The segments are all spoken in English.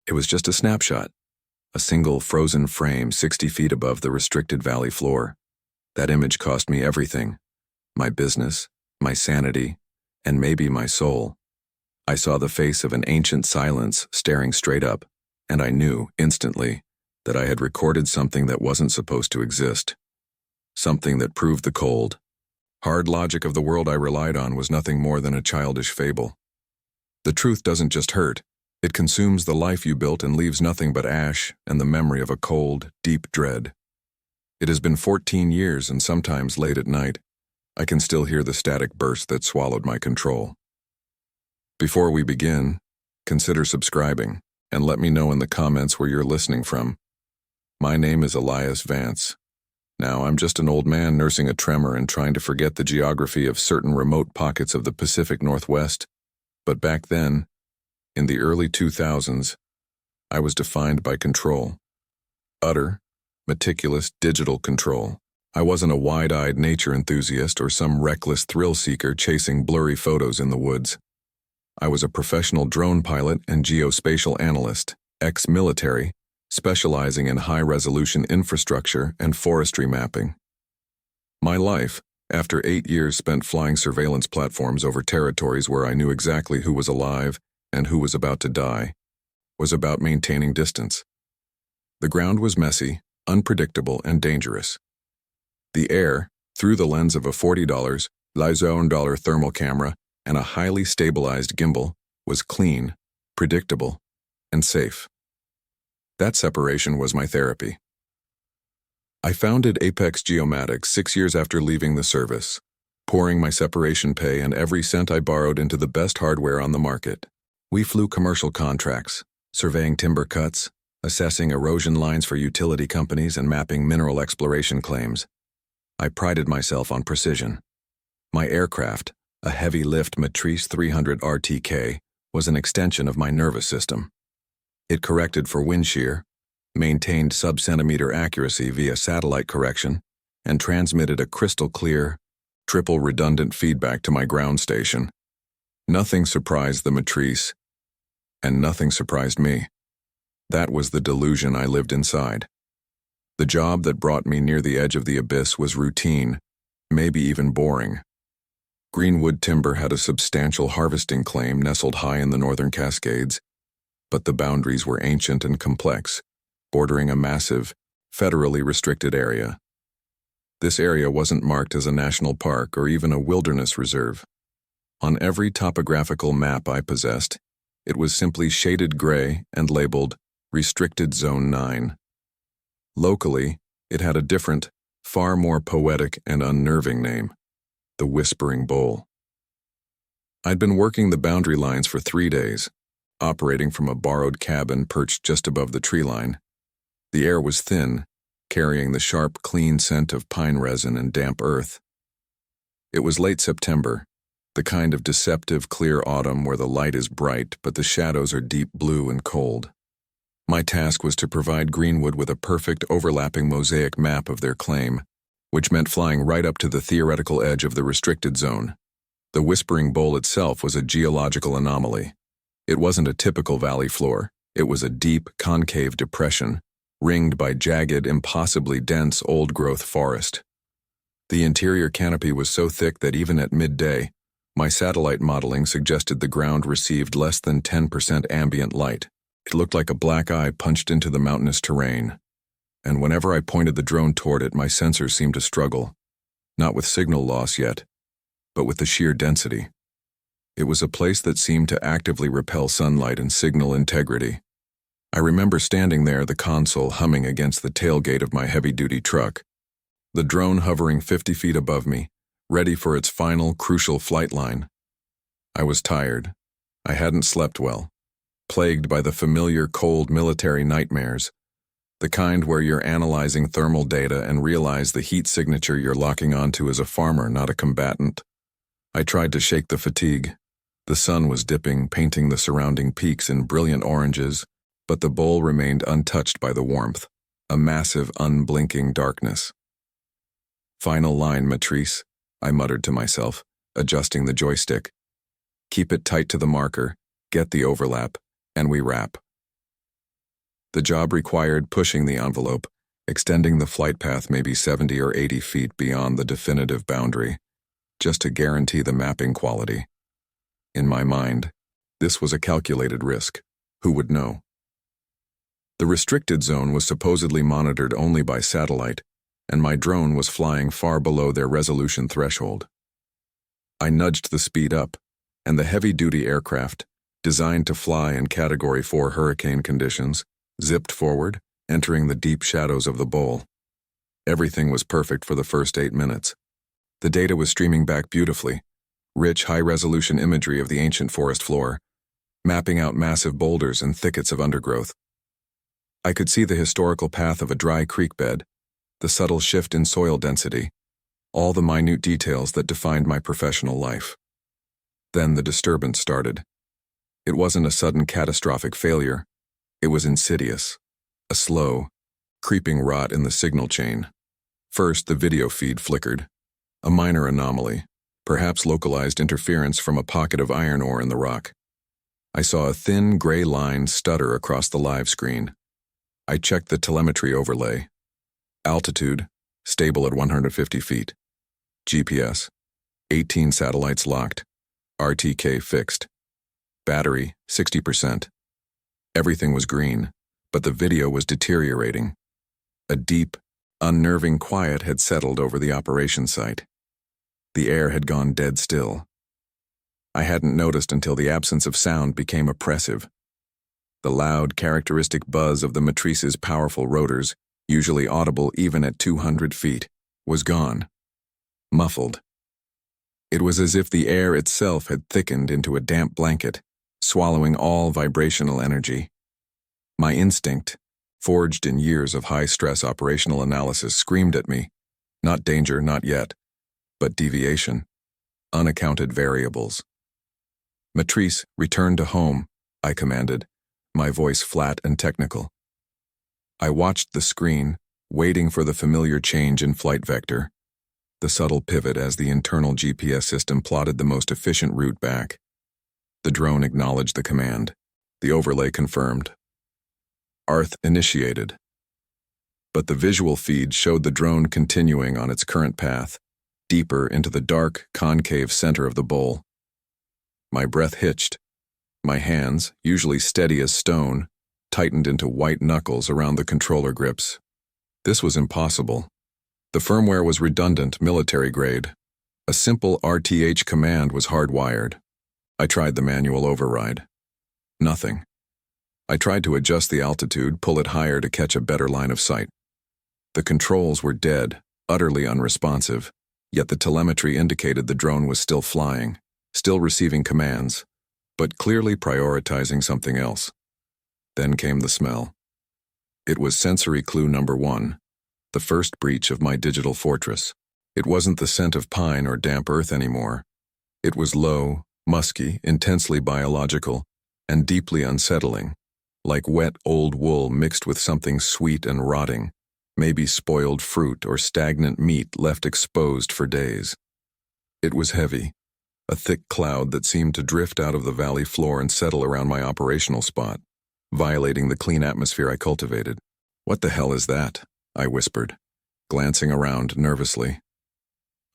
It was just a snapshot, a single frozen frame 60 feet above the restricted valley floor. That image cost me everything: my business, my sanity, and maybe my soul. I saw the face of an ancient silence staring straight up, and I knew, instantly, that I had recorded something that wasn't supposed to exist. Something that proved the cold, hard logic of the world I relied on was nothing more than a childish fable. The truth doesn't just hurt, it consumes the life you built and leaves nothing but ash and the memory of a cold, deep dread. It has been 14 years, and sometimes late at night, I can still hear the static burst that swallowed my control. Before we begin, consider subscribing, and let me know in the comments where you're listening from. My name is Elias Vance. Now, I'm just an old man nursing a tremor and trying to forget the geography of certain remote pockets of the Pacific Northwest. But back then, in the early 2000s, I was defined by control. Utter, meticulous digital control. I wasn't a wide-eyed nature enthusiast or some reckless thrill-seeker chasing blurry photos in the woods. I was a professional drone pilot and geospatial analyst, ex-military, specializing in high-resolution infrastructure and forestry mapping. My life, after 8 years spent flying surveillance platforms over territories where I knew exactly who was alive and who was about to die, was about maintaining distance. The ground was messy, unpredictable, and dangerous. The air, through the lens of a $40 $1,000 thermal camera and a highly stabilized gimbal, was clean, predictable, and safe. That separation was my therapy. I founded Apex Geomatics 6 years after leaving the service, pouring my separation pay and every cent I borrowed into the best hardware on the market. We flew commercial contracts, surveying timber cuts, assessing erosion lines for utility companies, and mapping mineral exploration claims. I prided myself on precision. My aircraft, a heavy-lift Matrice 300 RTK, was an extension of my nervous system. It corrected for wind shear, maintained sub-centimeter accuracy via satellite correction, and transmitted a crystal-clear, triple-redundant feedback to my ground station. Nothing surprised the Matrice, and nothing surprised me. That was the delusion I lived inside. The job that brought me near the edge of the abyss was routine, maybe even boring. Greenwood timber had a substantial harvesting claim nestled high in the northern Cascades, but the boundaries were ancient and complex, bordering a massive, federally restricted area. This area wasn't marked as a national park or even a wilderness reserve. On every topographical map I possessed, it was simply shaded gray and labeled Restricted Zone 9. Locally, it had a different, far more poetic and unnerving name: the Whispering Bowl. I'd been working the boundary lines for 3 days, operating from a borrowed cabin perched just above the tree line. The air was thin, carrying the sharp, clean scent of pine resin and damp earth. It was late September, the kind of deceptive clear autumn where the light is bright but the shadows are deep blue and cold. My task was to provide Greenwood with a perfect overlapping mosaic map of their claim, which meant flying right up to the theoretical edge of the restricted zone. The Whispering Bowl itself was a geological anomaly. It wasn't a typical valley floor. It was a deep, concave depression, ringed by jagged, impossibly dense old-growth forest. The interior canopy was so thick that even at midday, my satellite modeling suggested the ground received less than 10% ambient light. It looked like a black eye punched into the mountainous terrain, and whenever I pointed the drone toward it, my sensors seemed to struggle, not with signal loss yet, but with the sheer density. It was a place that seemed to actively repel sunlight and signal integrity. I remember standing there, the console humming against the tailgate of my heavy-duty truck, the drone hovering 50 feet above me, ready for its final, crucial flight line. I was tired. I hadn't slept well, plagued by the familiar cold military nightmares, the kind where you're analyzing thermal data and realize the heat signature you're locking onto is a farmer, not a combatant. I tried to shake the fatigue. The sun was dipping, painting the surrounding peaks in brilliant oranges, but the bowl remained untouched by the warmth, a massive, unblinking darkness. "Final line, Matrice," I muttered to myself, adjusting the joystick. "Keep it tight to the marker, get the overlap, and we wrap." The job required pushing the envelope, extending the flight path maybe 70 or 80 feet beyond the definitive boundary, just to guarantee the mapping quality. In my mind, this was a calculated risk. Who would know? The restricted zone was supposedly monitored only by satellite, and my drone was flying far below their resolution threshold. I nudged the speed up, and the heavy-duty aircraft, designed to fly in Category 4 hurricane conditions, zipped forward, entering the deep shadows of the bowl. Everything was perfect for the first 8 minutes. The data was streaming back beautifully, rich, high-resolution imagery of the ancient forest floor, mapping out massive boulders and thickets of undergrowth. I could see the historical path of a dry creek bed, the subtle shift in soil density, all the minute details that defined my professional life. Then the disturbance started. It wasn't a sudden catastrophic failure. It was insidious, a slow, creeping rot in the signal chain. First, the video feed flickered, a minor anomaly, perhaps localized interference from a pocket of iron ore in the rock. I saw a thin, gray line stutter across the live screen. I checked the telemetry overlay. Altitude, stable at 150 feet. GPS, 18 satellites locked. RTK fixed. Battery, 60%. Everything was green, but the video was deteriorating. A deep, unnerving quiet had settled over the operation site. The air had gone dead still. I hadn't noticed until the absence of sound became oppressive. The loud, characteristic buzz of the matrice's powerful rotors, usually audible even at 200 feet, was gone. Muffled. It was as if the air itself had thickened into a damp blanket, swallowing all vibrational energy. My instinct, forged in years of high-stress operational analysis, screamed at me, not danger, not yet, but deviation, unaccounted variables. "Matrice, return to home," I commanded, my voice flat and technical. I watched the screen, waiting for the familiar change in flight vector, the subtle pivot as the internal GPS system plotted the most efficient route back. The drone acknowledged the command. The overlay confirmed. Arth initiated. But the visual feed showed the drone continuing on its current path, deeper into the dark, concave center of the bowl. My breath hitched. My hands, usually steady as stone, tightened into white knuckles around the controller grips. This was impossible. The firmware was redundant, military grade. A simple RTH command was hardwired. I tried the manual override. Nothing. I tried to adjust the altitude, pull it higher to catch a better line of sight. The controls were dead, utterly unresponsive, yet the telemetry indicated the drone was still flying, still receiving commands, but clearly prioritizing something else. Then came the smell. It was sensory clue number 1, the first breach of my digital fortress. It wasn't the scent of pine or damp earth anymore. It was low, musky, intensely biological, and deeply unsettling, like wet old wool mixed with something sweet and rotting, maybe spoiled fruit or stagnant meat left exposed for days. It was heavy, a thick cloud that seemed to drift out of the valley floor and settle around my operational spot, violating the clean atmosphere I cultivated. "What the hell is that?" I whispered, glancing around nervously.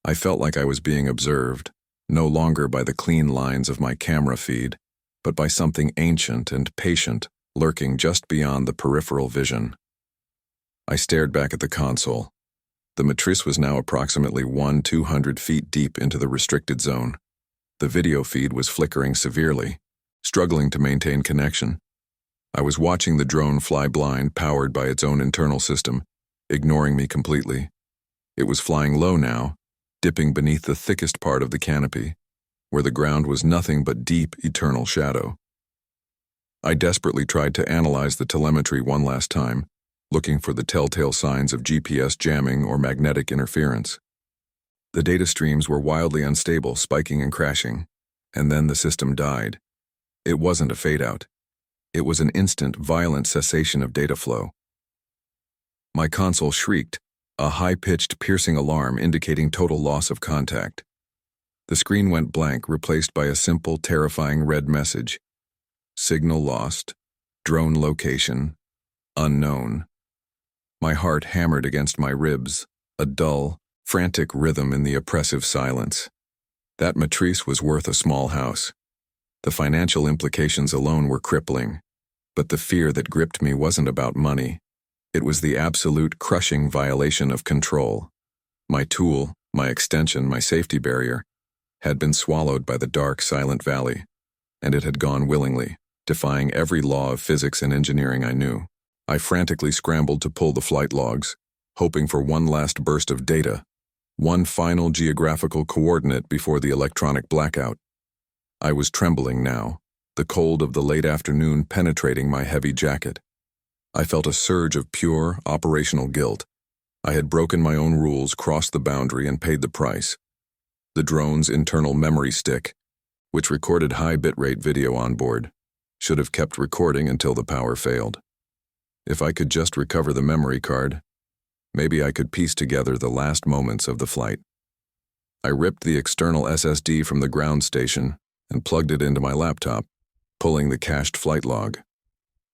I felt like I was being observed, no longer by the clean lines of my camera feed, but by something ancient and patient lurking just beyond the peripheral vision. I stared back at the console. The matrice was now approximately 200 feet deep into the restricted zone. The video feed was flickering severely, struggling to maintain connection. I was watching the drone fly blind, powered by its own internal system, ignoring me completely. It was flying low now, dipping beneath the thickest part of the canopy, where the ground was nothing but deep, eternal shadow. I desperately tried to analyze the telemetry one last time, looking for the telltale signs of GPS jamming or magnetic interference. The data streams were wildly unstable, spiking and crashing, and then the system died. It wasn't a fade-out. It was an instant, violent cessation of data flow. My console shrieked, a high-pitched, piercing alarm indicating total loss of contact. The screen went blank, replaced by a simple, terrifying red message. Signal lost. Drone location. Unknown. My heart hammered against my ribs, a dull, frantic rhythm in the oppressive silence. That matrice was worth a small house. The financial implications alone were crippling, but the fear that gripped me wasn't about money. It was the absolute crushing violation of control. My tool, my extension, my safety barrier, had been swallowed by the dark, silent valley, and it had gone willingly, defying every law of physics and engineering I knew. I frantically scrambled to pull the flight logs, hoping for one last burst of data, one final geographical coordinate before the electronic blackout. I was trembling now, the cold of the late afternoon penetrating my heavy jacket. I felt a surge of pure, operational guilt. I had broken my own rules, crossed the boundary, and paid the price. The drone's internal memory stick, which recorded high bitrate video on board, should have kept recording until the power failed. If I could just recover the memory card, maybe I could piece together the last moments of the flight. I ripped the external SSD from the ground station and plugged it into my laptop, pulling the cached flight log.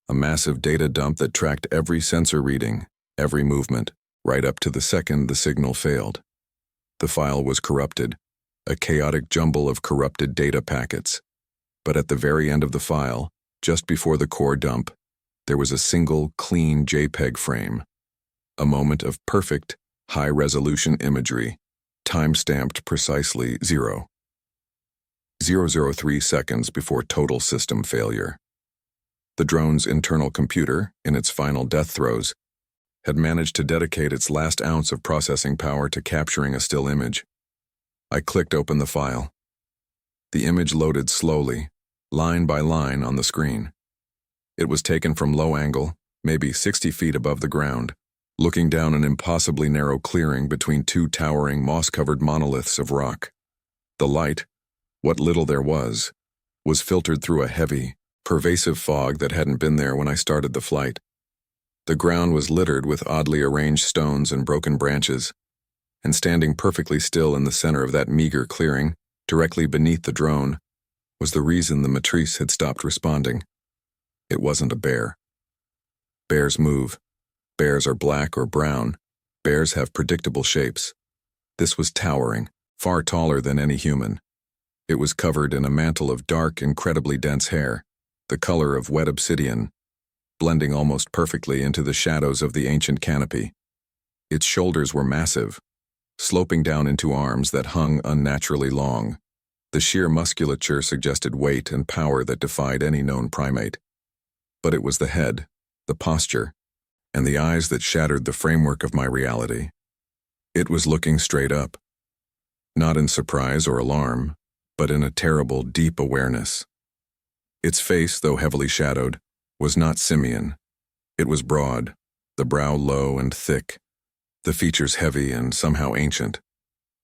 A massive data dump that tracked every sensor reading, every movement, right up to the second the signal failed. The file was corrupted, a chaotic jumble of corrupted data packets. But at the very end of the file, just before the core dump, there was a single, clean JPEG frame. A moment of perfect, high-resolution imagery, time-stamped precisely 0.003 seconds before total system failure. The drone's internal computer, in its final death throes, had managed to dedicate its last ounce of processing power to capturing a still image. I clicked open the file. The image loaded slowly, line by line on the screen. It was taken from low angle, maybe 60 feet above the ground, looking down an impossibly narrow clearing between two towering, moss-covered monoliths of rock. The light, what little there was filtered through a heavy, pervasive fog that hadn't been there when I started the flight. The ground was littered with oddly arranged stones and broken branches, and standing perfectly still in the center of that meager clearing, directly beneath the drone, was the reason the matrice had stopped responding. It wasn't a bear. Bears move. Bears are black or brown. Bears have predictable shapes. This was towering, far taller than any human. It was covered in a mantle of dark, incredibly dense hair, the color of wet obsidian, blending almost perfectly into the shadows of the ancient canopy. Its shoulders were massive, sloping down into arms that hung unnaturally long. The sheer musculature suggested weight and power that defied any known primate. But it was the head, the posture, and the eyes that shattered the framework of my reality. It was looking straight up, not in surprise or alarm, but in a terrible, deep awareness. Its face, though heavily shadowed, was not simian. It was broad, the brow low and thick, the features heavy and somehow ancient,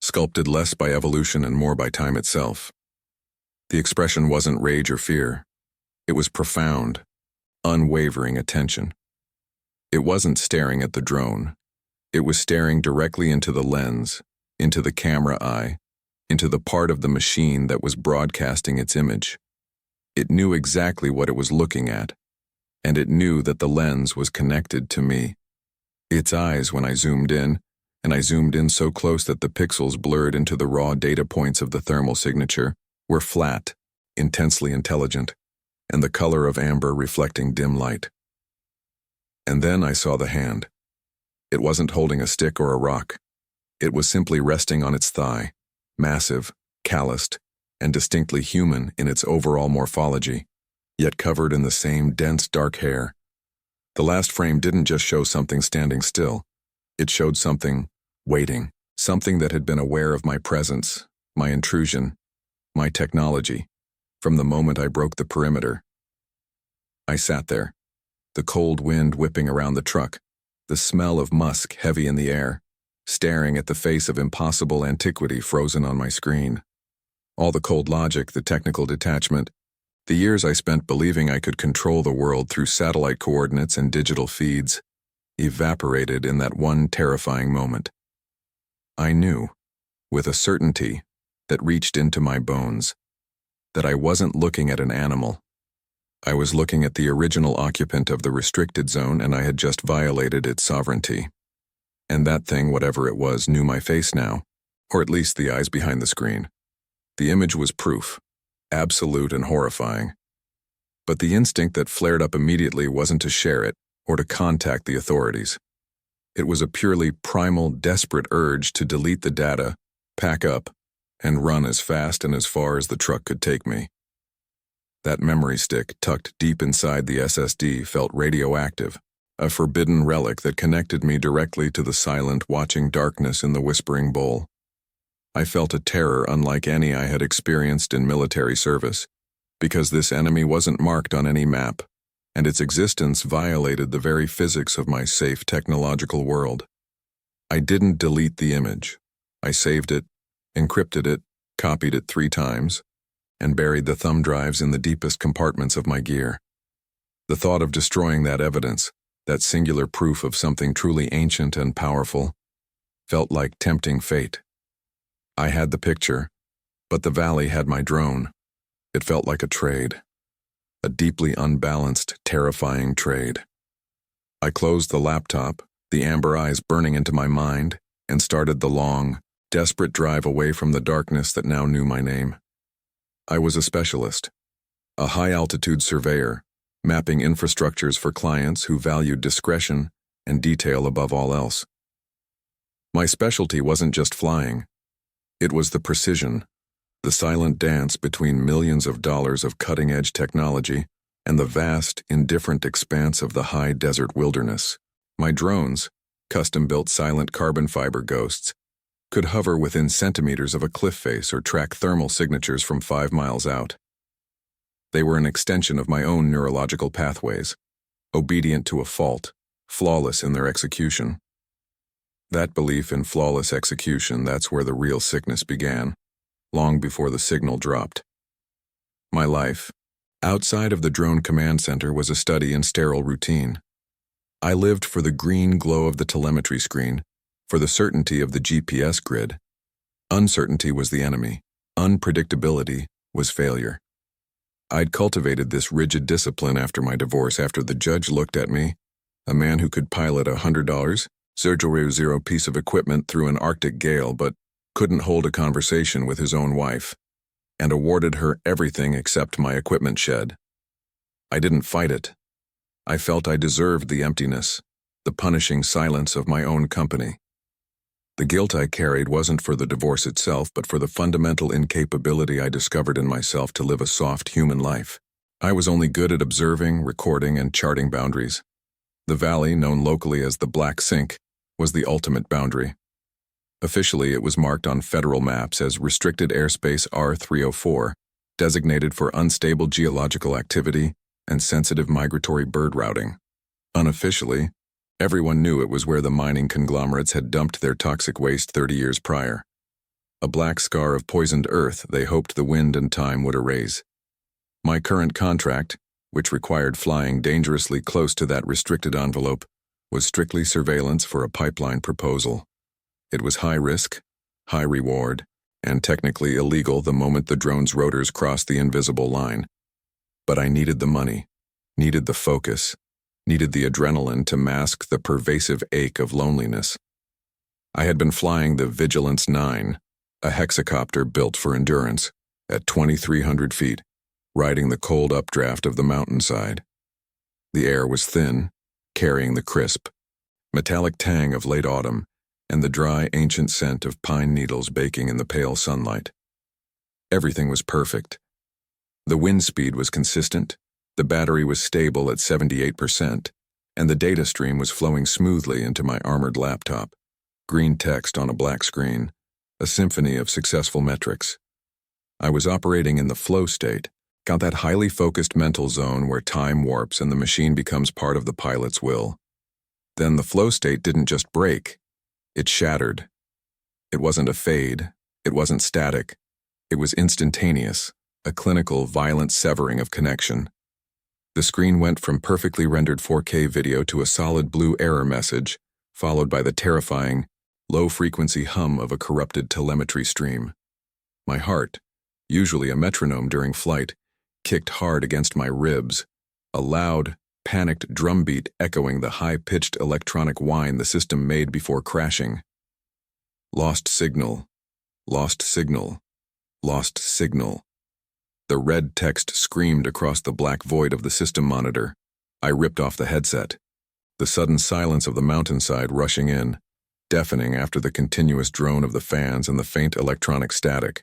sculpted less by evolution and more by time itself. The expression wasn't rage or fear. It was profound, unwavering attention. It wasn't staring at the drone. It was staring directly into the lens, into the camera eye, into the part of the machine that was broadcasting its image. It knew exactly what it was looking at, and it knew that the lens was connected to me. Its eyes, when I zoomed in, and I zoomed in so close that the pixels blurred into the raw data points of the thermal signature, were flat, intensely intelligent, and the color of amber reflecting dim light. And then I saw the hand. It wasn't holding a stick or a rock. It was simply resting on its thigh, massive, calloused, and distinctly human in its overall morphology, yet covered in the same dense dark hair. The last frame didn't just show something standing still. It showed something waiting, something that had been aware of my presence, my intrusion, my technology, from the moment I broke the perimeter. I sat there, the cold wind whipping around the truck, the smell of musk heavy in the air, staring at the face of impossible antiquity frozen on my screen. All the cold logic, the technical detachment, the years I spent believing I could control the world through satellite coordinates and digital feeds, evaporated in that one terrifying moment. I knew, with a certainty that reached into my bones, that I wasn't looking at an animal. I was looking at the original occupant of the restricted zone, and I had just violated its sovereignty. And that thing, whatever it was, knew my face now, or at least the eyes behind the screen. The image was proof, absolute and horrifying. But the instinct that flared up immediately wasn't to share it or to contact the authorities. It was a purely primal, desperate urge to delete the data, pack up, and run as fast and as far as the truck could take me. That memory stick, tucked deep inside the SSD, felt radioactive, a forbidden relic that connected me directly to the silent, watching darkness in the whispering bowl. I felt a terror unlike any I had experienced in military service, because this enemy wasn't marked on any map, and its existence violated the very physics of my safe technological world. I didn't delete the image. I saved it, encrypted it, copied it 3 times, and buried the thumb drives in the deepest compartments of my gear. The thought of destroying that evidence, that singular proof of something truly ancient and powerful, felt like tempting fate. I had the picture, but the valley had my drone. It felt like a trade. A deeply unbalanced, terrifying trade. I closed the laptop, the amber eyes burning into my mind, and started the long, desperate drive away from the darkness that now knew my name. I was a specialist, a high-altitude surveyor, mapping infrastructures for clients who valued discretion and detail above all else. My specialty wasn't just flying. It was the precision, the silent dance between millions of dollars of cutting-edge technology and the vast, indifferent expanse of the high desert wilderness. My drones, custom-built silent carbon fiber ghosts, could hover within centimeters of a cliff face or track thermal signatures from 5 miles out. They were an extension of my own neurological pathways, obedient to a fault, flawless in their execution. That belief in flawless execution, that's where the real sickness began, long before the signal dropped. My life, outside of the drone command center, was a study in sterile routine. I lived for the green glow of the telemetry screen, for the certainty of the GPS grid. Uncertainty was the enemy. Unpredictability was failure. I'd cultivated this rigid discipline after my divorce, after the judge looked at me, a man who could pilot a $100 zero piece of equipment through an Arctic gale but couldn't hold a conversation with his own wife, and awarded her everything except my equipment shed. I didn't fight it. I felt I deserved the emptiness, the punishing silence of my own company. The guilt I carried wasn't for the divorce itself, but for the fundamental incapability I discovered in myself to live a soft human life. I was only good at observing, recording, and charting boundaries. The valley, known locally as the Black Sink, was the ultimate boundary. Officially, it was marked on federal maps as Restricted Airspace R304, designated for unstable geological activity and sensitive migratory bird routing. Unofficially, everyone knew it was where the mining conglomerates had dumped their toxic waste 30 years prior. A black scar of poisoned earth they hoped the wind and time would erase. My current contract, which required flying dangerously close to that restricted envelope, was strictly surveillance for a pipeline proposal. It was high risk, high reward, and technically illegal the moment the drone's rotors crossed the invisible line. But I needed the money, needed the focus, needed the adrenaline to mask the pervasive ache of loneliness. I had been flying the Vigilance 9, a hexacopter built for endurance, at 2,300 feet, riding the cold updraft of the mountainside. The air was thin, carrying the crisp, metallic tang of late autumn and the dry, ancient scent of pine needles baking in the pale sunlight. Everything was perfect. The wind speed was consistent, the battery was stable at 78%, and the data stream was flowing smoothly into my armored laptop. Green text on a black screen, a symphony of successful metrics. I was operating in the flow state, got that highly focused mental zone where time warps and the machine becomes part of the pilot's will. Then the flow state didn't just break, it shattered. It wasn't a fade, it wasn't static, it was instantaneous, a clinical, violent severing of connection. The screen went from perfectly rendered 4K video to a solid blue error message, followed by the terrifying, low-frequency hum of a corrupted telemetry stream. My heart, usually a metronome during flight, kicked hard against my ribs, a loud, panicked drumbeat echoing the high-pitched electronic whine the system made before crashing. Lost signal. Lost signal. Lost signal. The red text screamed across the black void of the system monitor. I ripped off the headset. The sudden silence of the mountainside rushing in, deafening after the continuous drone of the fans and the faint electronic static.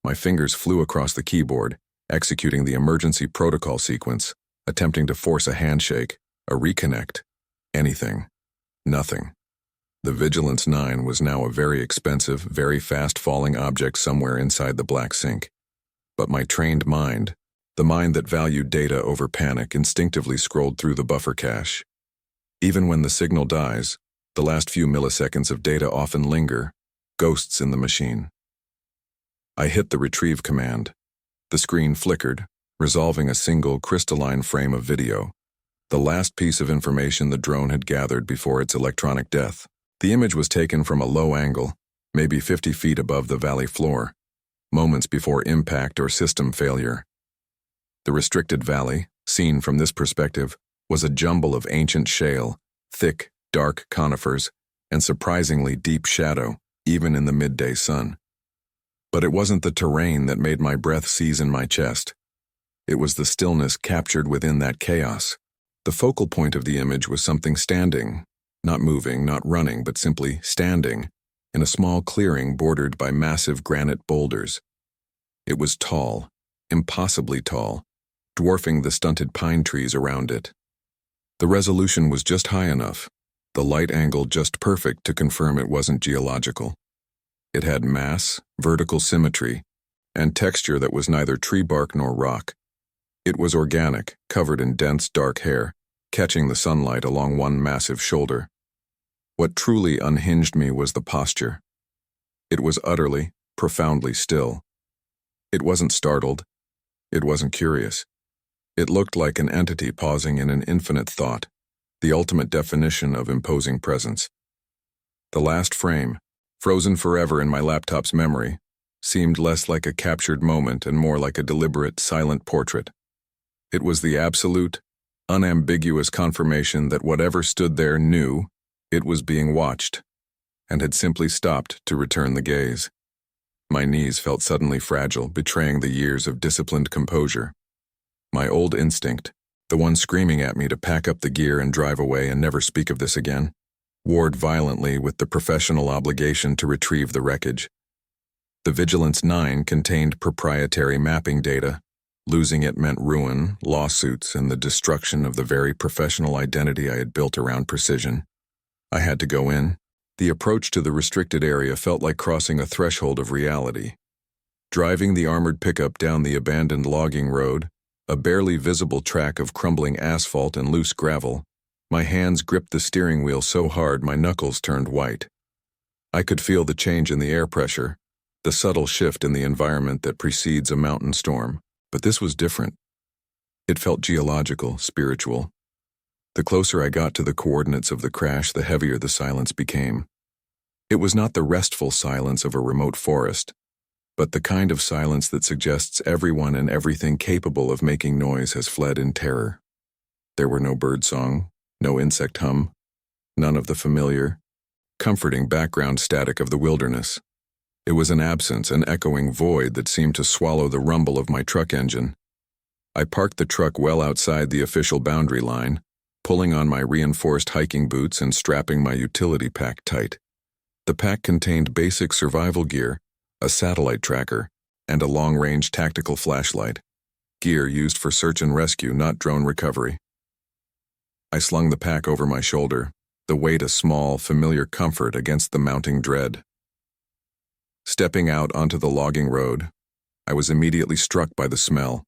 My fingers flew across the keyboard, executing the emergency protocol sequence, attempting to force a handshake, a reconnect, anything. Nothing. The Vigilance 9 was now a very expensive, very fast-falling object somewhere inside the black sink. But my trained mind, the mind that valued data over panic, instinctively scrolled through the buffer cache. Even when the signal dies, the last few milliseconds of data often linger, ghosts in the machine. I hit the retrieve command. The screen flickered, resolving a single crystalline frame of video, the last piece of information the drone had gathered before its electronic death. The image was taken from a low angle, maybe 50 feet above the valley floor, moments before impact or system failure. The restricted valley, seen from this perspective, was a jumble of ancient shale, thick, dark conifers, and surprisingly deep shadow, even in the midday sun. But it wasn't the terrain that made my breath seize in my chest. It was the stillness captured within that chaos. The focal point of the image was something standing, not moving, not running, but simply standing, in a small clearing bordered by massive granite boulders. It was tall, impossibly tall, dwarfing the stunted pine trees around it. The resolution was just high enough, the light angle just perfect to confirm it wasn't geological. It had mass, vertical symmetry, and texture that was neither tree bark nor rock. It was organic, covered in dense, dark hair, catching the sunlight along one massive shoulder. What truly unhinged me was the posture. It was utterly, profoundly still. It wasn't startled. It wasn't curious. It looked like an entity pausing in an infinite thought, the ultimate definition of imposing presence. The last frame, frozen forever in my laptop's memory, seemed less like a captured moment and more like a deliberate, silent portrait. It was the absolute, unambiguous confirmation that whatever stood there knew it was being watched, and had simply stopped to return the gaze. My knees felt suddenly fragile, betraying the years of disciplined composure. My old instinct, the one screaming at me to pack up the gear and drive away and never speak of this again, warred violently with the professional obligation to retrieve the wreckage. The Vigilance 9 contained proprietary mapping data. Losing it meant ruin, lawsuits, and the destruction of the very professional identity I had built around precision. I had to go in. The approach to the restricted area felt like crossing a threshold of reality. Driving the armored pickup down the abandoned logging road, a barely visible track of crumbling asphalt and loose gravel, my hands gripped the steering wheel so hard my knuckles turned white. I could feel the change in the air pressure, the subtle shift in the environment that precedes a mountain storm, but this was different. It felt geological, spiritual. The closer I got to the coordinates of the crash, the heavier the silence became. It was not the restful silence of a remote forest, but the kind of silence that suggests everyone and everything capable of making noise has fled in terror. There were no birdsong, no insect hum, none of the familiar, comforting background static of the wilderness. It was an absence, an echoing void that seemed to swallow the rumble of my truck engine. I parked the truck well outside the official boundary line, pulling on my reinforced hiking boots and strapping my utility pack tight. The pack contained basic survival gear, a satellite tracker, and a long-range tactical flashlight, gear used for search and rescue, not drone recovery. I slung the pack over my shoulder, the weight a small, familiar comfort against the mounting dread. Stepping out onto the logging road, I was immediately struck by the smell.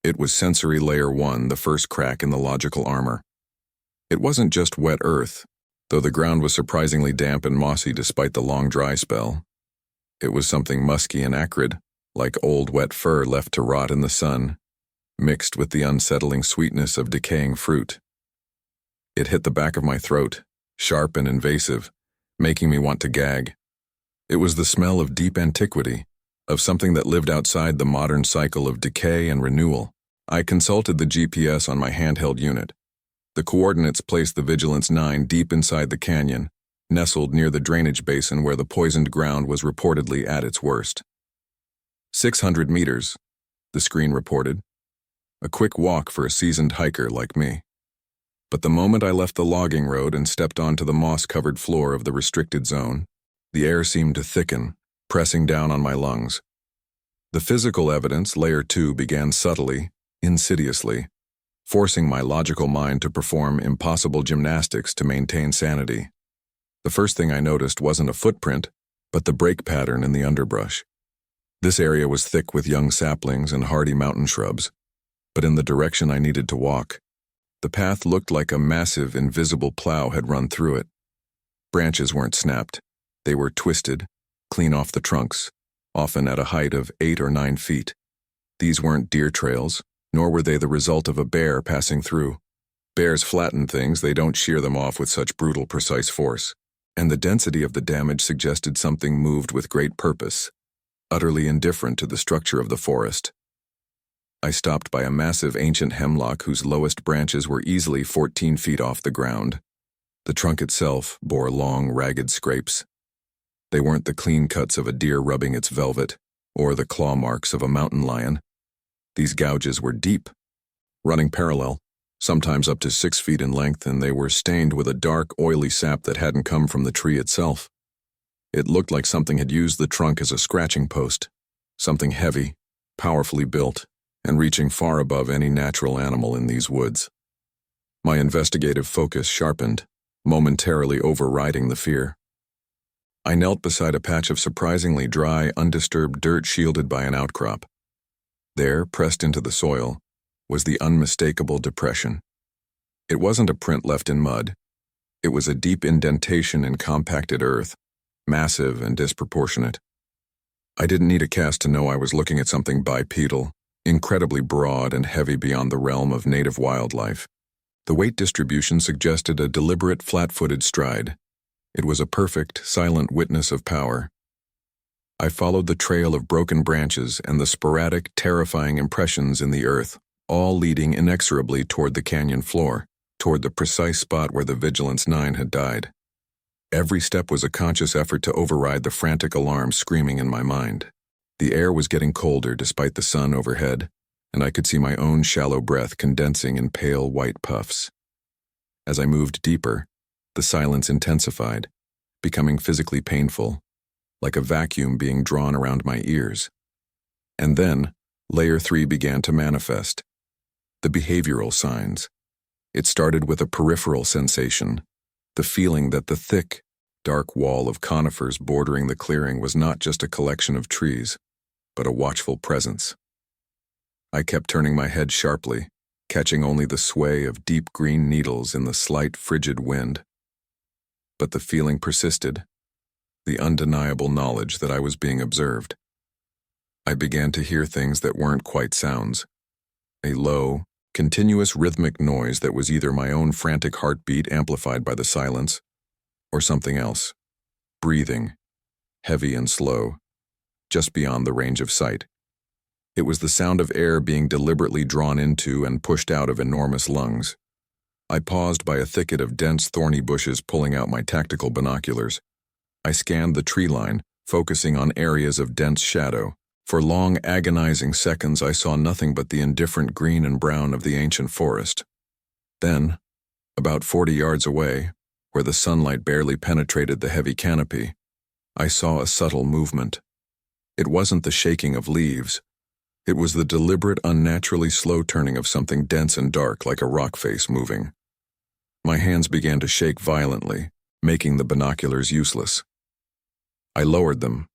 It was sensory layer 1, the first crack in the logical armor. It wasn't just wet earth, though the ground was surprisingly damp and mossy despite the long dry spell. It was something musky and acrid, like old wet fur left to rot in the sun, mixed with the unsettling sweetness of decaying fruit. It hit the back of my throat, sharp and invasive, making me want to gag. It was the smell of deep antiquity, of something that lived outside the modern cycle of decay and renewal, I consulted the GPS on my handheld unit. The coordinates placed the Vigilance 9 deep inside the canyon, nestled near the drainage basin where the poisoned ground was reportedly at its worst. 600 meters, the screen reported. A quick walk for a seasoned hiker like me. But the moment I left the logging road and stepped onto the moss-covered floor of the restricted zone, the air seemed to thicken, pressing down on my lungs. The physical evidence, layer 2, began subtly, insidiously, forcing my logical mind to perform impossible gymnastics to maintain sanity. The first thing I noticed wasn't a footprint, but the break pattern in the underbrush. This area was thick with young saplings and hardy mountain shrubs, but in the direction I needed to walk, the path looked like a massive, invisible plow had run through it. Branches weren't snapped. They were twisted, clean off the trunks, often at a height of 8 or 9 feet. These weren't deer trails, nor were they the result of a bear passing through. Bears flatten things, they don't shear them off with such brutal, precise force. And the density of the damage suggested something moved with great purpose, utterly indifferent to the structure of the forest. I stopped by a massive ancient hemlock whose lowest branches were easily 14 feet off the ground. The trunk itself bore long, ragged scrapes. They weren't the clean cuts of a deer rubbing its velvet, or the claw marks of a mountain lion. These gouges were deep, running parallel, sometimes up to 6 feet in length, and they were stained with a dark, oily sap that hadn't come from the tree itself. It looked like something had used the trunk as a scratching post, something heavy, powerfully built, and reaching far above any natural animal in these woods. My investigative focus sharpened, momentarily overriding the fear. I knelt beside a patch of surprisingly dry, undisturbed dirt shielded by an outcrop. There, pressed into the soil, was the unmistakable depression. It wasn't a print left in mud. It was a deep indentation in compacted earth, massive and disproportionate. I didn't need a cast to know I was looking at something bipedal, incredibly broad and heavy beyond the realm of native wildlife. The weight distribution suggested a deliberate, flat-footed stride. It was a perfect, silent witness of power. I followed the trail of broken branches and the sporadic, terrifying impressions in the earth, all leading inexorably toward the canyon floor, toward the precise spot where the Vigilance 9 had died. Every step was a conscious effort to override the frantic alarm screaming in my mind. The air was getting colder despite the sun overhead, and I could see my own shallow breath condensing in pale white puffs. As I moved deeper, the silence intensified, becoming physically painful, like a vacuum being drawn around my ears. And then, layer 3 began to manifest. The behavioral signs. It started with a peripheral sensation, the feeling that the thick, dark wall of conifers bordering the clearing was not just a collection of trees, but a watchful presence. I kept turning my head sharply, catching only the sway of deep green needles in the slight, frigid wind. But the feeling persisted, the undeniable knowledge that I was being observed. I began to hear things that weren't quite sounds. A low, continuous rhythmic noise that was either my own frantic heartbeat amplified by the silence, or something else. Breathing, heavy and slow, just beyond the range of sight. It was the sound of air being deliberately drawn into and pushed out of enormous lungs. I paused by a thicket of dense, thorny bushes, pulling out my tactical binoculars. I scanned the tree line, focusing on areas of dense shadow. For long, agonizing seconds, I saw nothing but the indifferent green and brown of the ancient forest. Then, about 40 yards away, where the sunlight barely penetrated the heavy canopy, I saw a subtle movement. It wasn't the shaking of leaves. It was the deliberate, unnaturally slow turning of something dense and dark like a rock face moving. My hands began to shake violently, making the binoculars useless. I lowered them,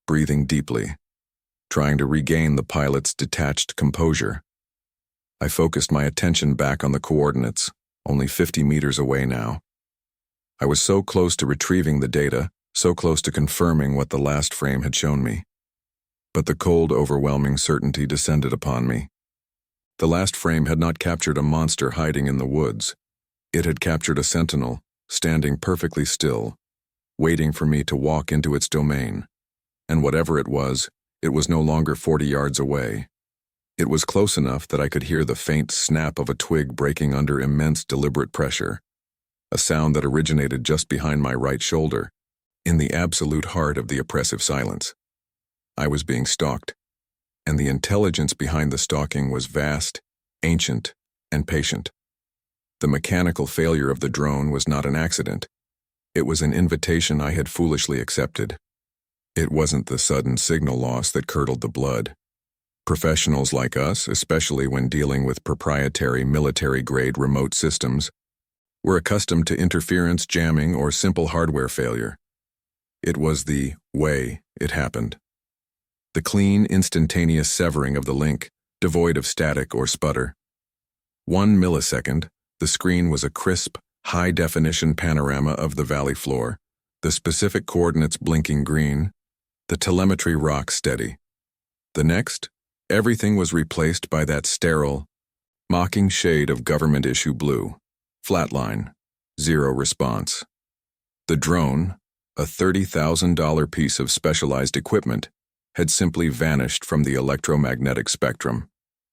breathing deeply, trying to regain the pilot's detached composure. I focused my attention back on the coordinates, only 50 meters away now. I was so close to retrieving the data, so close to confirming what the last frame had shown me. But the cold, overwhelming certainty descended upon me. The last frame had not captured a monster hiding in the woods. It had captured a sentinel, standing perfectly still, waiting for me to walk into its domain. And whatever it was no longer 40 yards away. It was close enough that I could hear the faint snap of a twig breaking under immense deliberate pressure, a sound that originated just behind my right shoulder, in the absolute heart of the oppressive silence. I was being stalked, and the intelligence behind the stalking was vast, ancient, and patient. The mechanical failure of the drone was not an accident. It was an invitation I had foolishly accepted. It wasn't the sudden signal loss that curdled the blood. Professionals like us, especially when dealing with proprietary military-grade remote systems, were accustomed to interference, jamming, or simple hardware failure. It was the way it happened. The clean, instantaneous severing of the link, devoid of static or sputter. 1 millisecond, the screen was a crisp, high-definition panorama of the valley floor, the specific coordinates blinking green, the telemetry rock steady. The next, everything was replaced by that sterile, mocking shade of government-issue blue. Flatline. Zero response. The drone, a $30,000 piece of specialized equipment, had simply vanished from the electromagnetic spectrum.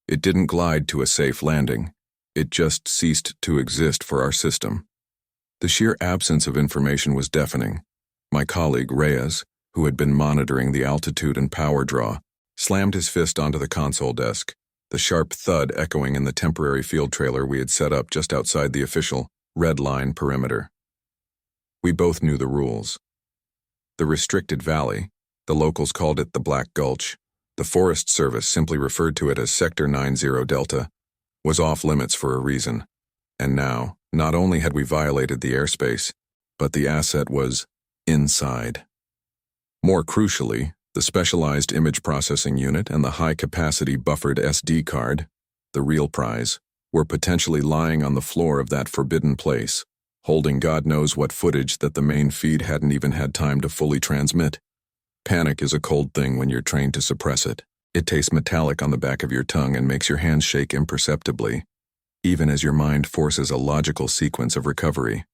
It didn't glide to a safe landing. It just ceased to exist for our system. The sheer absence of information was deafening. My colleague, Reyes, who had been monitoring the altitude and power draw, slammed his fist onto the console desk, the sharp thud echoing in the temporary field trailer we had set up just outside the official red line perimeter. We both knew the rules. The restricted valley, the locals called it the Black Gulch, the Forest Service simply referred to it as Sector 90 Delta, was off limits for a reason. And now, not only had we violated the airspace, but the asset was inside. More crucially, the specialized image processing unit and the high-capacity buffered SD card, the real prize, were potentially lying on the floor of that forbidden place, holding God knows what footage that the main feed hadn't even had time to fully transmit. Panic is a cold thing when you're trained to suppress it. It tastes metallic on the back of your tongue and makes your hands shake imperceptibly, even as your mind forces a logical sequence of recovery.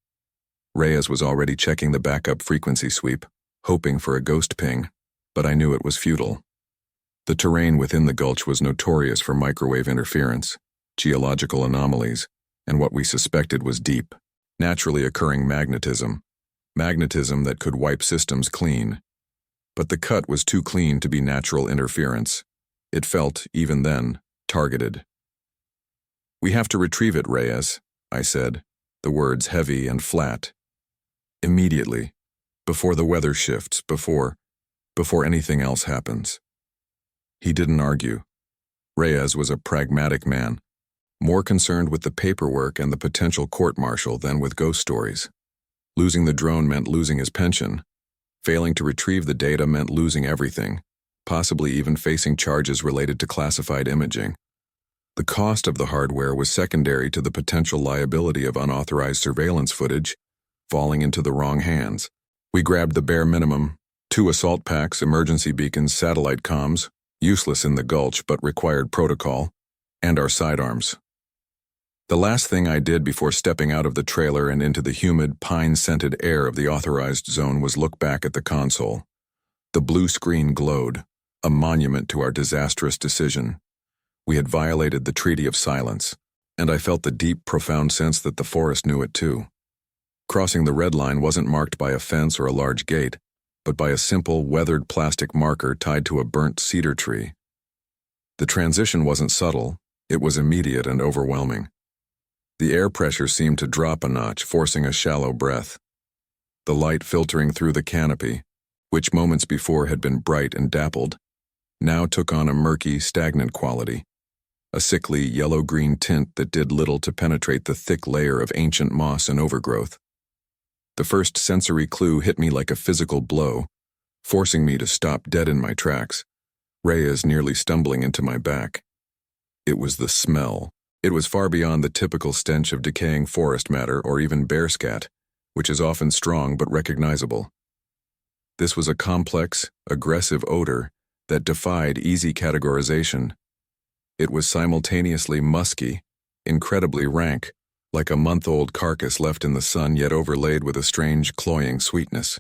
Reyes was already checking the backup frequency sweep, hoping for a ghost ping, but I knew it was futile. The terrain within the gulch was notorious for microwave interference, geological anomalies, and what we suspected was deep, naturally occurring magnetism that could wipe systems clean. But the cut was too clean to be natural interference. It felt, even then, targeted. "We have to retrieve it, Reyes," I said, the words heavy and flat. "Immediately. Before the weather shifts, before anything else happens." He didn't argue. Reyes was a pragmatic man, more concerned with the paperwork and the potential court-martial than with ghost stories. Losing the drone meant losing his pension. Failing to retrieve the data meant losing everything, possibly even facing charges related to classified imaging. The cost of the hardware was secondary to the potential liability of unauthorized surveillance footage falling into the wrong hands. We grabbed the bare minimum: 2 assault packs, emergency beacons, satellite comms, useless in the gulch but required protocol, and our sidearms. The last thing I did before stepping out of the trailer and into the humid, pine-scented air of the authorized zone was look back at the console. The blue screen glowed, a monument to our disastrous decision. We had violated the Treaty of Silence, and I felt the deep, profound sense that the forest knew it too. Crossing the red line wasn't marked by a fence or a large gate, but by a simple, weathered plastic marker tied to a burnt cedar tree. The transition wasn't subtle, it was immediate and overwhelming. The air pressure seemed to drop a notch, forcing a shallow breath. The light filtering through the canopy, which moments before had been bright and dappled, now took on a murky, stagnant quality, a sickly yellow-green tint that did little to penetrate the thick layer of ancient moss and overgrowth. The first sensory clue hit me like a physical blow, forcing me to stop dead in my tracks, Reyes nearly stumbling into my back. It was the smell. It was far beyond the typical stench of decaying forest matter or even bear scat, which is often strong but recognizable. This was a complex, aggressive odor that defied easy categorization. It was simultaneously musky, incredibly rank, like a month-old carcass left in the sun yet overlaid with a strange cloying sweetness,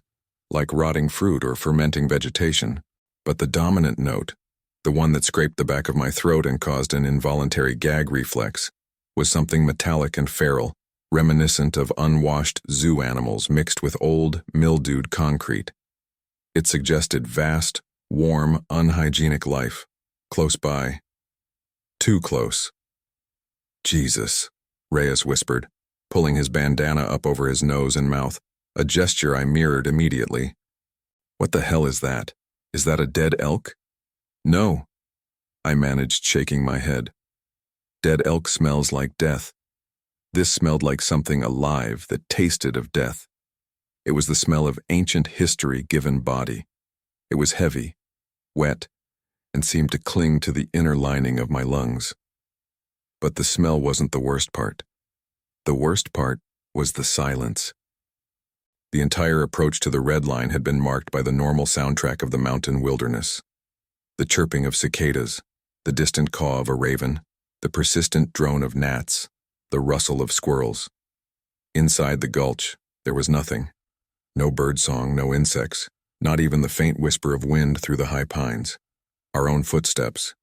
like rotting fruit or fermenting vegetation. But the dominant note, The one that scraped the back of my throat and caused an involuntary gag reflex was something metallic and feral, reminiscent of unwashed zoo animals mixed with old, mildewed concrete. It suggested vast, warm, unhygienic life, close by. Too close. Jesus, Reyes whispered, pulling his bandana up over his nose and mouth, a gesture I mirrored immediately. What the hell is that? Is that a dead elk? No, I managed, shaking my head. Dead elk smells like death. This smelled like something alive that tasted of death. It was the smell of ancient history given body. It was heavy, wet, and seemed to cling to the inner lining of my lungs. But the smell wasn't the worst part. The worst part was the silence. The entire approach to the red line had been marked by the normal soundtrack of the mountain wilderness. The chirping of cicadas, the distant caw of a raven, the persistent drone of gnats, the rustle of squirrels. Inside the gulch, there was nothing. No birdsong, no insects, not even the faint whisper of wind through the high pines. Our own footsteps,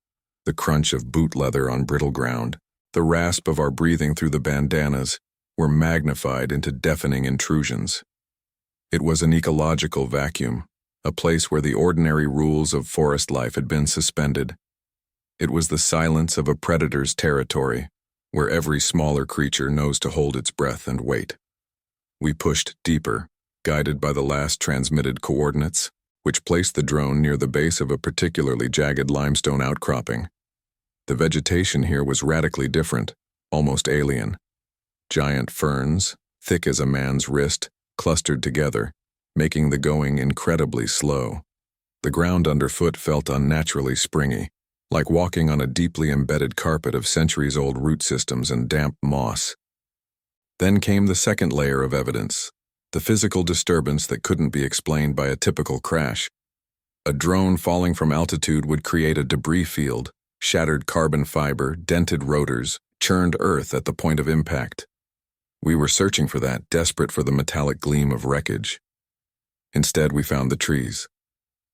the crunch of boot leather on brittle ground, the rasp of our breathing through the bandanas were magnified into deafening intrusions. It was an ecological vacuum, a place where the ordinary rules of forest life had been suspended. It was the silence of a predator's territory, where every smaller creature knows to hold its breath and wait. We pushed deeper, guided by the last transmitted coordinates, which placed the drone near the base of a particularly jagged limestone outcropping. The vegetation here was radically different, almost alien. Giant ferns, thick as a man's wrist, clustered together, making the going incredibly slow. The ground underfoot felt unnaturally springy, like walking on a deeply embedded carpet of centuries-old root systems and damp moss. Then came the second layer of evidence, the physical disturbance that couldn't be explained by a typical crash. A drone falling from altitude would create a debris field, shattered carbon fiber, dented rotors, churned earth at the point of impact. We were searching for that, desperate for the metallic gleam of wreckage. Instead, we found the trees.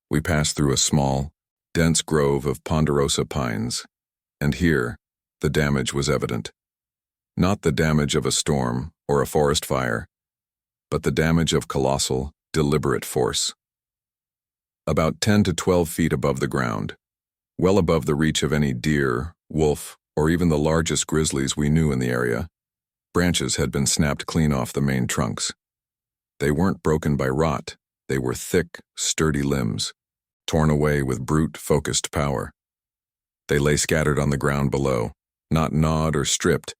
We passed through a small, dense grove of ponderosa pines, and here, the damage was evident. Not the damage of a storm or a forest fire, but the damage of colossal, deliberate force. About 10 to 12 feet above the ground, well above the reach of any deer, wolf, or even the largest grizzlies we knew in the area, branches had been snapped clean off the main trunks. They weren't broken by rot, they were thick, sturdy limbs, torn away with brute, focused power. They lay scattered on the ground below, not gnawed or stripped,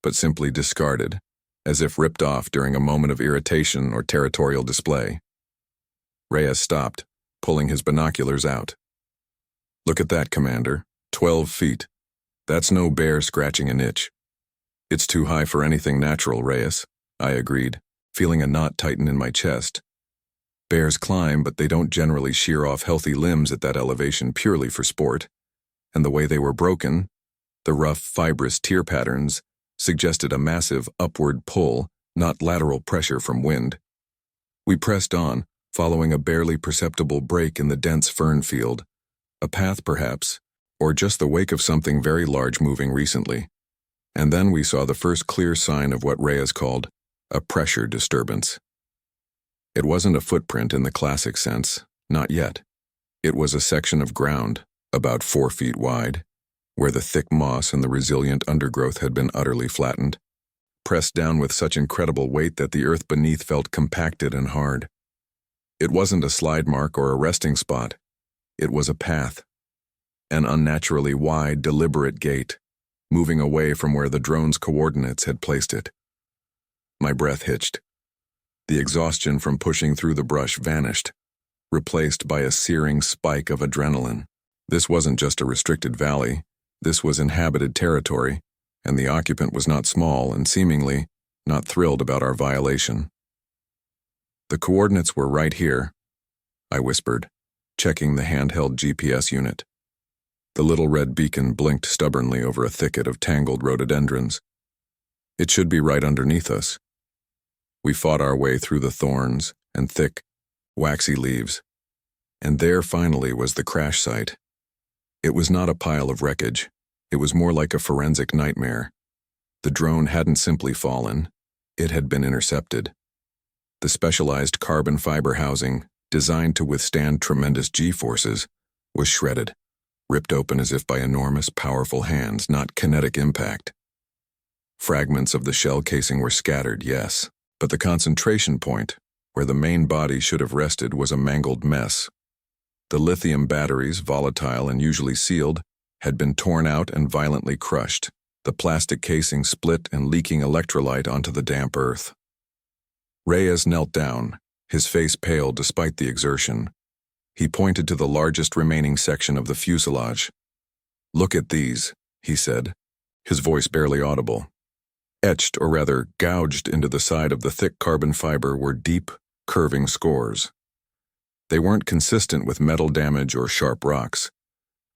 but simply discarded, as if ripped off during a moment of irritation or territorial display. Reyes stopped, pulling his binoculars out. "Look at that, Commander. 12 feet. That's no bear scratching an itch." "It's too high for anything natural, Reyes," I agreed, feeling a knot tighten in my chest. Bears climb, but they don't generally shear off healthy limbs at that elevation purely for sport. And the way they were broken, the rough, fibrous tear patterns, suggested a massive upward pull, not lateral pressure from wind. We pressed on, following a barely perceptible break in the dense fern field, a path perhaps, or just the wake of something very large moving recently. And then we saw the first clear sign of what Reyes called a pressure disturbance. It wasn't a footprint in the classic sense, not yet. It was a section of ground, about 4 feet wide, where the thick moss and the resilient undergrowth had been utterly flattened, pressed down with such incredible weight that the earth beneath felt compacted and hard. It wasn't a slide mark or a resting spot. It was a path, an unnaturally wide, deliberate gate, moving away from where the drone's coordinates had placed it. My breath hitched. The exhaustion from pushing through the brush vanished, replaced by a searing spike of adrenaline. This wasn't just a restricted valley. This was inhabited territory, and the occupant was not small and seemingly not thrilled about our violation. "The coordinates were right here," I whispered, checking the handheld GPS unit. The little red beacon blinked stubbornly over a thicket of tangled rhododendrons. "It should be right underneath us." We fought our way through the thorns and thick, waxy leaves, and there finally was the crash site. It was not a pile of wreckage. It was more like a forensic nightmare. The drone hadn't simply fallen. It had been intercepted. The specialized carbon fiber housing, designed to withstand tremendous G-forces, was shredded, ripped open as if by enormous, powerful hands, not kinetic impact. Fragments of the shell casing were scattered, yes, but the concentration point, where the main body should have rested, was a mangled mess. The lithium batteries, volatile and usually sealed, had been torn out and violently crushed, the plastic casing split and leaking electrolyte onto the damp earth. Reyes knelt down, his face pale despite the exertion. He pointed to the largest remaining section of the fuselage. "Look at these," he said, his voice barely audible. Etched, or rather gouged into the side of the thick carbon fiber, were deep, curving scores. They weren't consistent with metal damage or sharp rocks.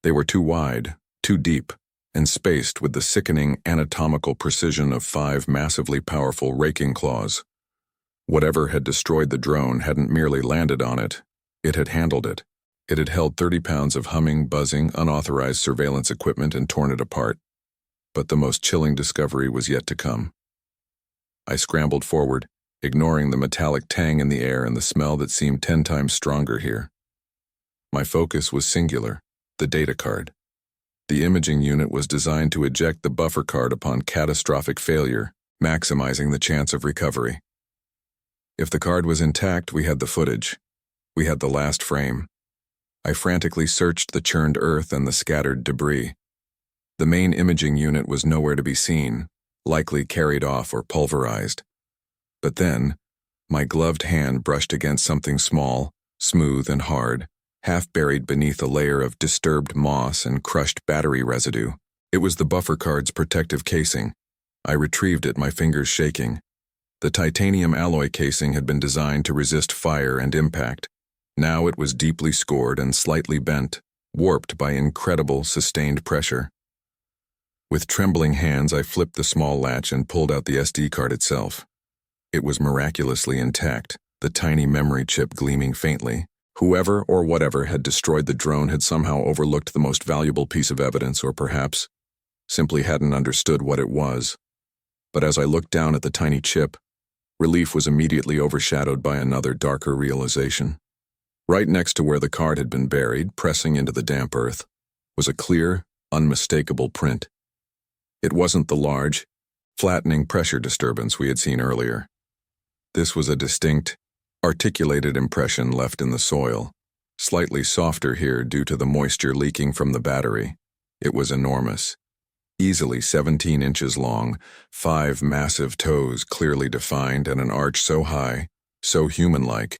They were too wide, too deep, and spaced with the sickening anatomical precision of 5 massively powerful raking claws. Whatever had destroyed the drone hadn't merely landed on it, it had handled it. It had held 30 pounds of humming, buzzing, unauthorized surveillance equipment and torn it apart. But the most chilling discovery was yet to come. I scrambled forward, ignoring the metallic tang in the air and the smell that seemed 10 times stronger here. My focus was singular, the data card. The imaging unit was designed to eject the buffer card upon catastrophic failure, maximizing the chance of recovery. If the card was intact, we had the footage. We had the last frame. I frantically searched the churned earth and the scattered debris. The main imaging unit was nowhere to be seen, likely carried off or pulverized. But then, my gloved hand brushed against something small, smooth and hard, half buried beneath a layer of disturbed moss and crushed battery residue. It was the buffer card's protective casing. I retrieved it, my fingers shaking. The titanium alloy casing had been designed to resist fire and impact. Now it was deeply scored and slightly bent, warped by incredible, sustained pressure. With trembling hands, I flipped the small latch and pulled out the SD card itself. It was miraculously intact, the tiny memory chip gleaming faintly. Whoever or whatever had destroyed the drone had somehow overlooked the most valuable piece of evidence, or perhaps simply hadn't understood what it was. But as I looked down at the tiny chip, relief was immediately overshadowed by another darker realization. Right next to where the card had been buried, pressing into the damp earth, was a clear, unmistakable print. It wasn't the large, flattening pressure disturbance we had seen earlier. This was a distinct, articulated impression left in the soil, slightly softer here due to the moisture leaking from the battery. It was enormous, easily 17 inches long, 5 massive toes clearly defined and an arch so high, so human-like,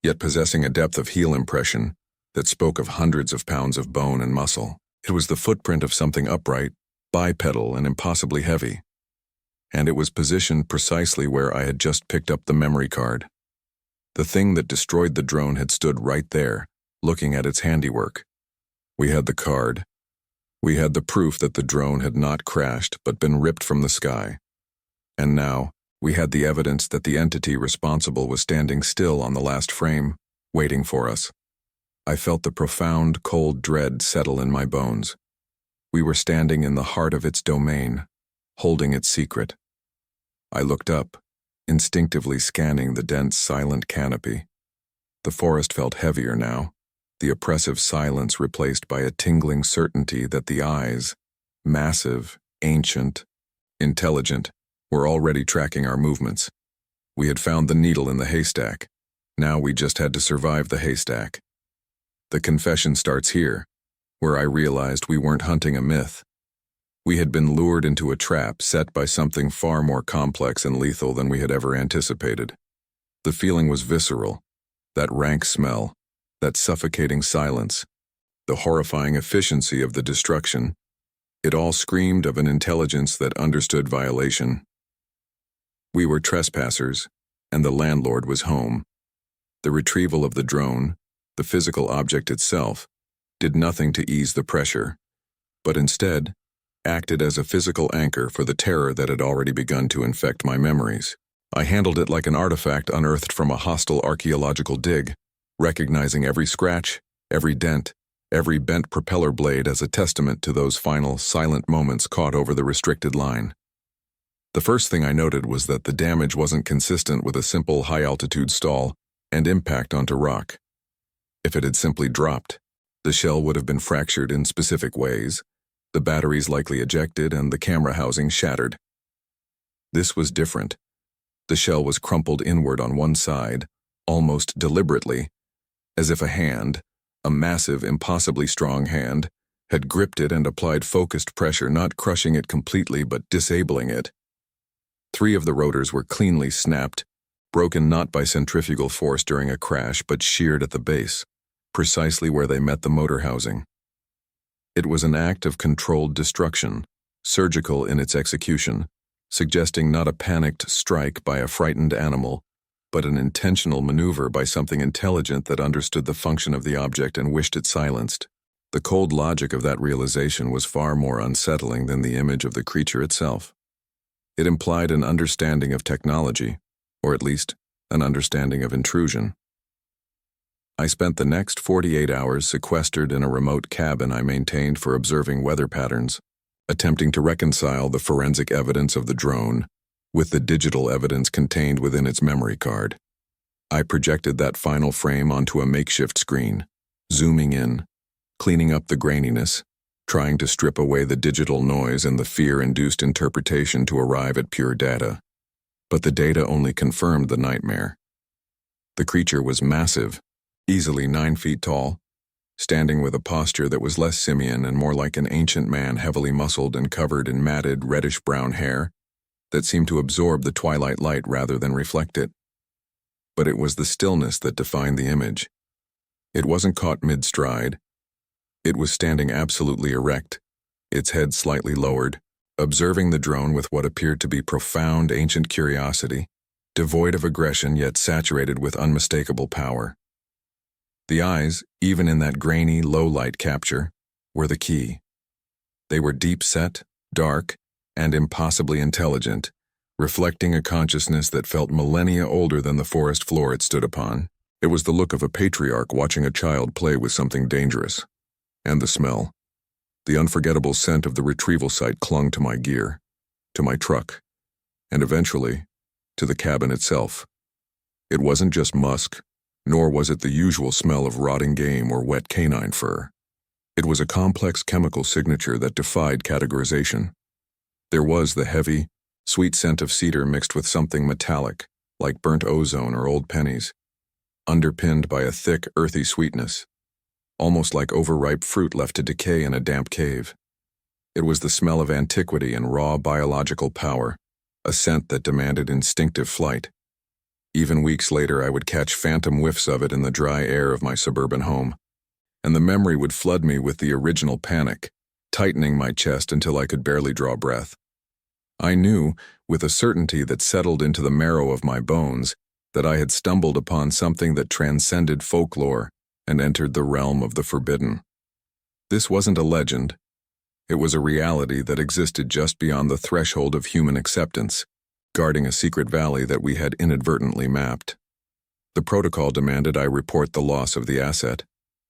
yet possessing a depth of heel impression that spoke of hundreds of pounds of bone and muscle. It was the footprint of something upright, bipedal, and impossibly heavy. And it was positioned precisely where I had just picked up the memory card. The thing that destroyed the drone had stood right there, looking at its handiwork. We had the card. We had the proof that the drone had not crashed but been ripped from the sky. And now, we had the evidence that the entity responsible was standing still on the last frame, waiting for us. I felt the profound, cold dread settle in my bones. We were standing in the heart of its domain, holding its secret. I looked up, instinctively scanning the dense, silent canopy. The forest felt heavier now, the oppressive silence replaced by a tingling certainty that the eyes, massive, ancient, intelligent, were already tracking our movements. We had found the needle in the haystack. Now we just had to survive the haystack. The confession starts here, where I realized we weren't hunting a myth. We had been lured into a trap set by something far more complex and lethal than we had ever anticipated. The feeling was visceral, that rank smell, that suffocating silence, the horrifying efficiency of the destruction. It all screamed of an intelligence that understood violation. We were trespassers, and the landlord was home. The retrieval of the drone, the physical object itself, did nothing to ease the pressure, but instead acted as a physical anchor for the terror that had already begun to infect my memories. I handled it like an artifact unearthed from a hostile archaeological dig, recognizing every scratch, every dent, every bent propeller blade as a testament to those final, silent moments caught over the restricted line. The first thing I noted was that the damage wasn't consistent with a simple high-altitude stall and impact onto rock. If it had simply dropped, the shell would have been fractured in specific ways, the batteries likely ejected, and the camera housing shattered. This was different. The shell was crumpled inward on one side, almost deliberately, as if a hand, a massive, impossibly strong hand, had gripped it and applied focused pressure, not crushing it completely but disabling it. 3 of the rotors were cleanly snapped, broken not by centrifugal force during a crash but sheared at the base, precisely where they met the motor housing. It was an act of controlled destruction, surgical in its execution, suggesting not a panicked strike by a frightened animal, but an intentional maneuver by something intelligent that understood the function of the object and wished it silenced. The cold logic of that realization was far more unsettling than the image of the creature itself. It implied an understanding of technology, or at least an understanding of intrusion. I spent the next 48 hours sequestered in a remote cabin I maintained for observing weather patterns, attempting to reconcile the forensic evidence of the drone with the digital evidence contained within its memory card. I projected that final frame onto a makeshift screen, zooming in, cleaning up the graininess, trying to strip away the digital noise and the fear-induced interpretation to arrive at pure data. But the data only confirmed the nightmare. The creature was massive, easily 9 feet tall, standing with a posture that was less simian and more like an ancient man, heavily muscled and covered in matted, reddish-brown hair that seemed to absorb the twilight light rather than reflect it. But it was the stillness that defined the image. It wasn't caught mid-stride. It was standing absolutely erect, its head slightly lowered, observing the drone with what appeared to be profound ancient curiosity, devoid of aggression yet saturated with unmistakable power. The eyes, even in that grainy, low-light capture, were the key. They were deep-set, dark, and impossibly intelligent, reflecting a consciousness that felt millennia older than the forest floor it stood upon. It was the look of a patriarch watching a child play with something dangerous. And the smell. The unforgettable scent of the retrieval site clung to my gear, to my truck, and eventually, to the cabin itself. It wasn't just musk, nor was it the usual smell of rotting game or wet canine fur. It was a complex chemical signature that defied categorization. There was the heavy, sweet scent of cedar mixed with something metallic, like burnt ozone or old pennies, underpinned by a thick, earthy sweetness, almost like overripe fruit left to decay in a damp cave. It was the smell of antiquity and raw biological power, a scent that demanded instinctive flight. Even weeks later, I would catch phantom whiffs of it in the dry air of my suburban home, and the memory would flood me with the original panic, tightening my chest until I could barely draw breath. I knew, with a certainty that settled into the marrow of my bones, that I had stumbled upon something that transcended folklore and entered the realm of the forbidden. This wasn't a legend. It was a reality that existed just beyond the threshold of human acceptance, guarding a secret valley that we had inadvertently mapped. The protocol demanded I report the loss of the asset,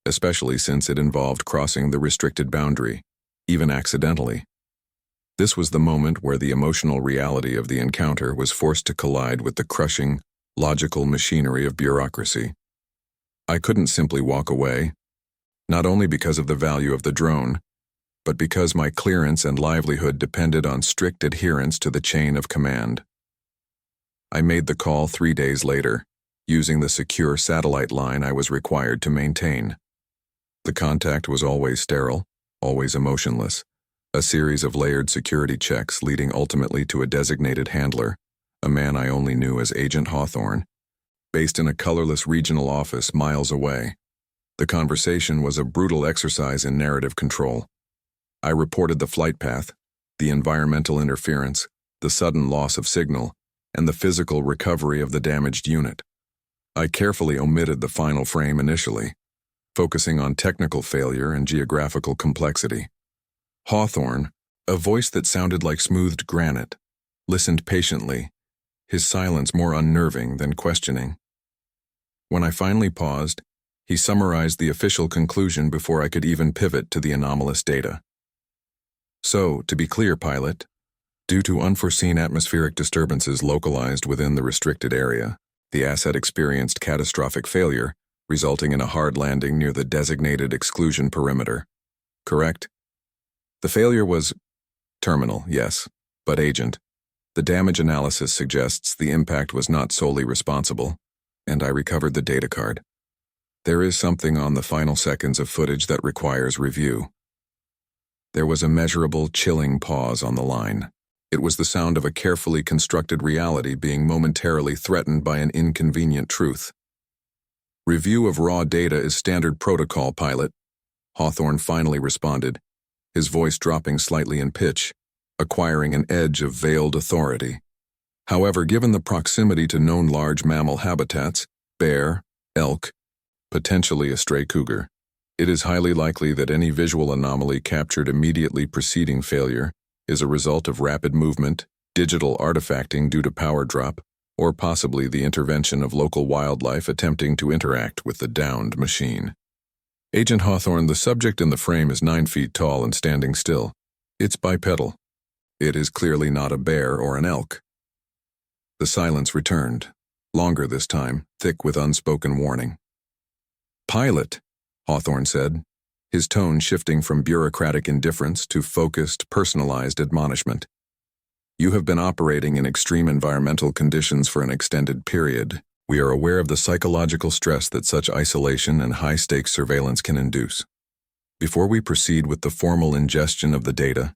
especially since it involved crossing the restricted boundary, even accidentally. This was the moment where the emotional reality of the encounter was forced to collide with the crushing, logical machinery of bureaucracy. I couldn't simply walk away, not only because of the value of the drone, but because my clearance and livelihood depended on strict adherence to the chain of command. I made the call 3 days later, using the secure satellite line I was required to maintain. The contact was always sterile, always emotionless, a series of layered security checks leading ultimately to a designated handler, a man I only knew as Agent Hawthorne, based in a colorless regional office miles away. The conversation was a brutal exercise in narrative control. I reported the flight path, the environmental interference, the sudden loss of signal, and the physical recovery of the damaged unit. I carefully omitted the final frame initially, focusing on technical failure and geographical complexity. Hawthorne, a voice that sounded like smoothed granite, listened patiently, his silence more unnerving than questioning. When I finally paused, He summarized the official conclusion before I could even pivot to the anomalous data. So, to be clear, pilot, due to unforeseen atmospheric disturbances localized within the restricted area, the asset experienced catastrophic failure, resulting in a hard landing near the designated exclusion perimeter. Correct? The failure was terminal, yes, but agent. The damage analysis suggests the impact was not solely responsible, and I recovered the data card. There is something on the final seconds of footage that requires review. There was a measurable, chilling pause on the line. It was the sound of a carefully constructed reality being momentarily threatened by an inconvenient truth. Review of raw data is standard protocol, pilot. Hawthorne finally responded, his voice dropping slightly in pitch, acquiring an edge of veiled authority. However, given the proximity to known large mammal habitats, bear, elk, potentially a stray cougar, it is highly likely that any visual anomaly captured immediately preceding failure is a result of rapid movement, digital artifacting due to power drop, or possibly the intervention of local wildlife attempting to interact with the downed machine. Agent Hawthorne, the subject in the frame is 9 feet tall and standing still. It's bipedal. It is clearly not a bear or an elk. The silence returned, longer this time, thick with unspoken warning. Pilot, Hawthorne said, his tone shifting from bureaucratic indifference to focused, personalized admonishment. You have been operating in extreme environmental conditions for an extended period. We are aware of the psychological stress that such isolation and high-stakes surveillance can induce. Before we proceed with the formal ingestion of the data,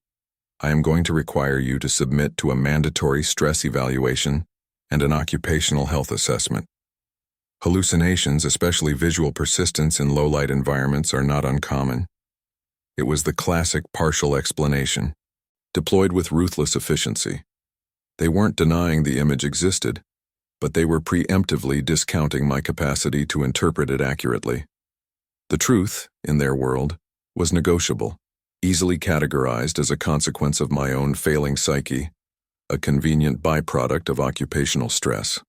I am going to require you to submit to a mandatory stress evaluation and an occupational health assessment. Hallucinations, especially visual persistence in low-light environments, are not uncommon. It was the classic partial explanation, deployed with ruthless efficiency. They weren't denying the image existed, but they were preemptively discounting my capacity to interpret it accurately. The truth, in their world, was negotiable, easily categorized as a consequence of my own failing psyche, a convenient byproduct of occupational stress.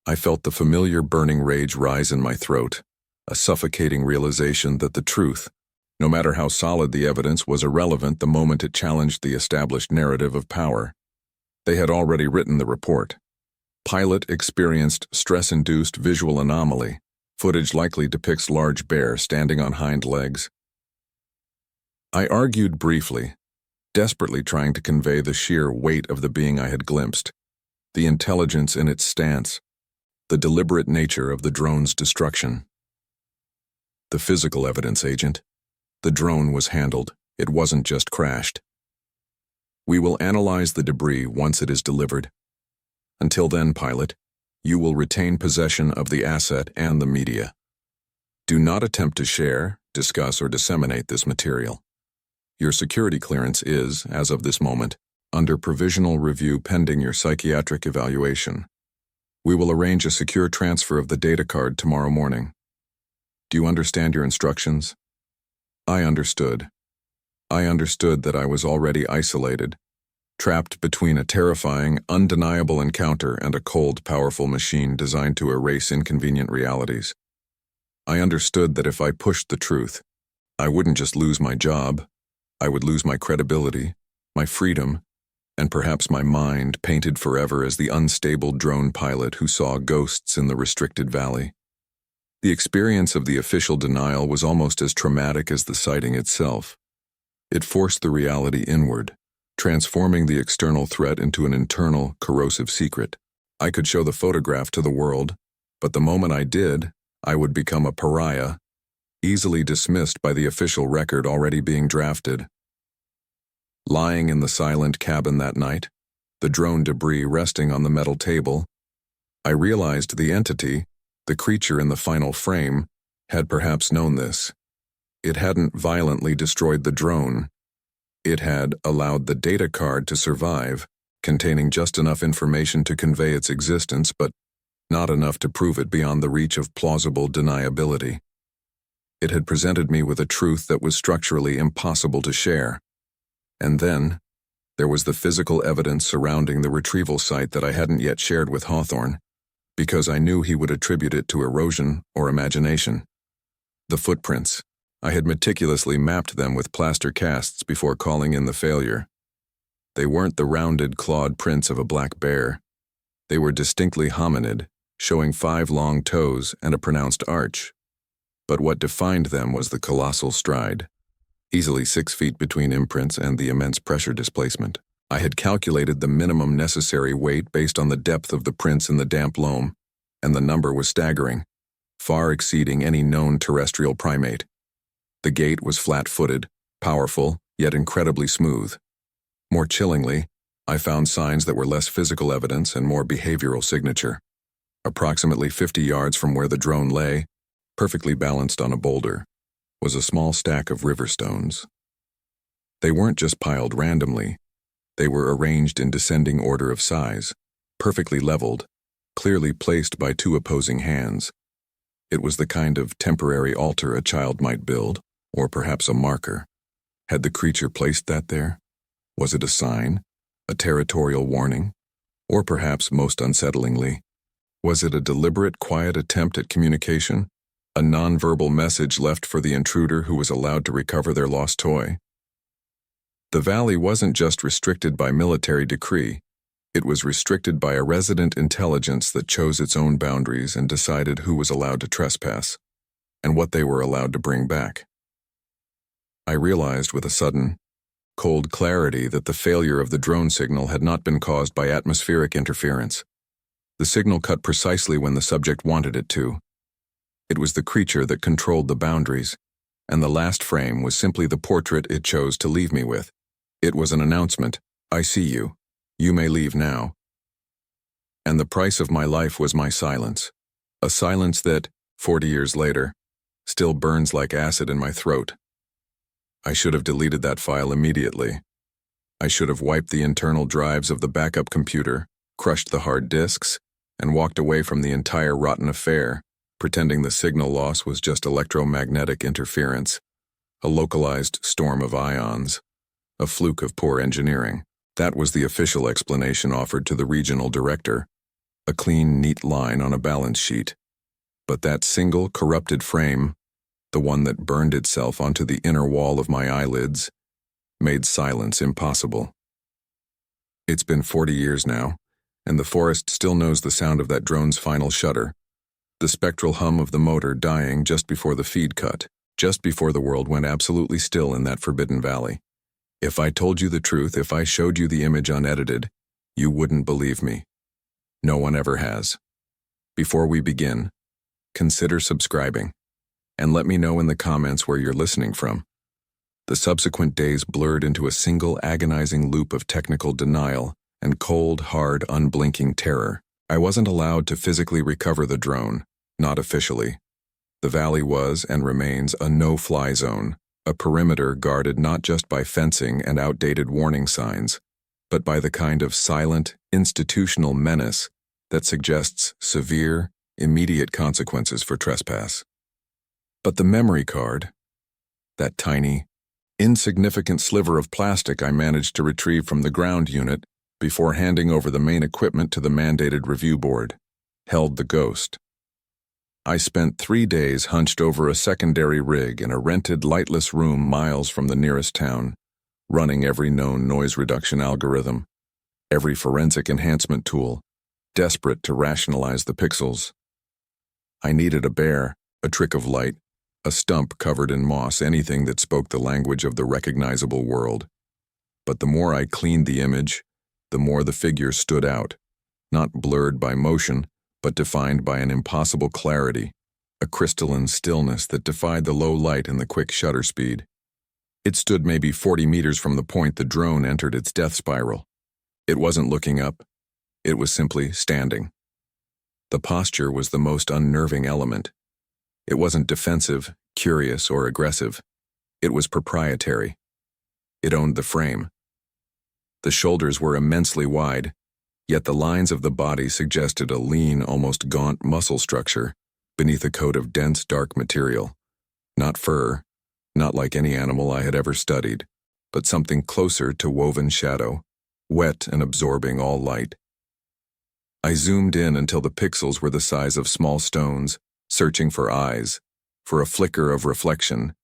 I felt the familiar burning rage rise in my throat, a suffocating realization that the truth, no matter how solid the evidence, was irrelevant the moment it challenged the established narrative of power. They had already written the report. Pilot experienced stress-induced visual anomaly. Footage likely depicts large bear standing on hind legs. I argued briefly, desperately trying to convey the sheer weight of the being I had glimpsed, the intelligence in its stance, the deliberate nature of the drone's destruction. The physical evidence, Agent. The drone was handled. It wasn't just crashed. We will analyze the debris once it is delivered. Until then, pilot, you will retain possession of the asset and the media. Do not attempt to share, discuss, or disseminate this material. Your security clearance is, as of this moment, under provisional review pending your psychiatric evaluation. We will arrange a secure transfer of the data card tomorrow morning. Do you understand your instructions? I understood. I understood that I was already isolated, trapped between a terrifying, undeniable encounter and a cold, powerful machine designed to erase inconvenient realities. I understood that if I pushed the truth, I wouldn't just lose my job, I would lose my credibility, my freedom, and perhaps my mind, painted forever as the unstable drone pilot who saw ghosts in the restricted valley. The experience of the official denial was almost as traumatic as the sighting itself. It forced the reality inward, transforming the external threat into an internal, corrosive secret. I could show the photograph to the world, but the moment I did, I would become a pariah, easily dismissed by the official record already being drafted. Lying in the silent cabin that night, the drone debris resting on the metal table, I realized the entity, the creature in the final frame, had perhaps known this. It hadn't violently destroyed the drone. It had allowed the data card to survive, containing just enough information to convey its existence, but not enough to prove it beyond the reach of plausible deniability. It had presented me with a truth that was structurally impossible to share. And then, there was the physical evidence surrounding the retrieval site that I hadn't yet shared with Hawthorne, because I knew he would attribute it to erosion or imagination. The footprints. I had meticulously mapped them with plaster casts before calling in the failure. They weren't the rounded, clawed prints of a black bear. They were distinctly hominid, showing 5 long toes and a pronounced arch. But what defined them was the colossal stride, easily 6 feet between imprints and the immense pressure displacement. I had calculated the minimum necessary weight based on the depth of the prints in the damp loam, and the number was staggering, far exceeding any known terrestrial primate. The gait was flat-footed, powerful, yet incredibly smooth. More chillingly, I found signs that were less physical evidence and more behavioral signature. Approximately 50 yards from where the drone lay, perfectly balanced on a boulder, was a small stack of river stones. They weren't just piled randomly. They were arranged in descending order of size, perfectly leveled, clearly placed by 2 opposing hands. It was the kind of temporary altar a child might build, or perhaps a marker. Had the creature placed that there? Was it a sign? A territorial warning? Or perhaps, most unsettlingly, was it a deliberate, quiet attempt at communication? A nonverbal message left for the intruder who was allowed to recover their lost toy? The valley wasn't just restricted by military decree. It was restricted by a resident intelligence that chose its own boundaries and decided who was allowed to trespass, and what they were allowed to bring back. I realized with a sudden, cold clarity that the failure of the drone signal had not been caused by atmospheric interference. The signal cut precisely when the subject wanted it to. It was the creature that controlled the boundaries, and the last frame was simply the portrait it chose to leave me with. It was an announcement. I see you. You may leave now. And the price of my life was my silence. A silence that, 40 years later, still burns like acid in my throat. I should have deleted that file immediately. I should have wiped the internal drives of the backup computer, crushed the hard disks, and walked away from the entire rotten affair, pretending the signal loss was just electromagnetic interference, a localized storm of ions, a fluke of poor engineering. That was the official explanation offered to the regional director, a clean, neat line on a balance sheet. But that single corrupted frame, the one that burned itself onto the inner wall of my eyelids, made silence impossible. It's been 40 years now, and the forest still knows the sound of that drone's final shudder, the spectral hum of the motor dying just before the feed cut, just before the world went absolutely still in that forbidden valley. If I told you the truth, if I showed you the image unedited, you wouldn't believe me. No one ever has. Before we begin, consider subscribing, and let me know in the comments where you're listening from. The subsequent days blurred into a single agonizing loop of technical denial and cold, hard, unblinking terror. I wasn't allowed to physically recover the drone, not officially. The valley was and remains a no-fly zone, a perimeter guarded not just by fencing and outdated warning signs, but by the kind of silent, institutional menace that suggests severe, immediate consequences for trespass. But the memory card, that tiny, insignificant sliver of plastic I managed to retrieve from the ground unit before handing over the main equipment to the mandated review board, held the ghost. I spent 3 days hunched over a secondary rig in a rented, lightless room miles from the nearest town, running every known noise reduction algorithm, every forensic enhancement tool, desperate to rationalize the pixels. I needed a bear, a trick of light, a stump covered in moss, anything that spoke the language of the recognizable world. But the more I cleaned the image, the more the figure stood out, not blurred by motion, but defined by an impossible clarity, a crystalline stillness that defied the low light and the quick shutter speed. It stood maybe 40 meters from the point the drone entered its death spiral. It wasn't looking up. It was simply standing. The posture was the most unnerving element. It wasn't defensive, curious, or aggressive. It was proprietary. It owned the frame. The shoulders were immensely wide, yet the lines of the body suggested a lean, almost gaunt muscle structure beneath a coat of dense, dark material. Not fur, not like any animal I had ever studied, but something closer to woven shadow, wet and absorbing all light. I zoomed in until the pixels were the size of small stones, searching for eyes, for a flicker of reflection,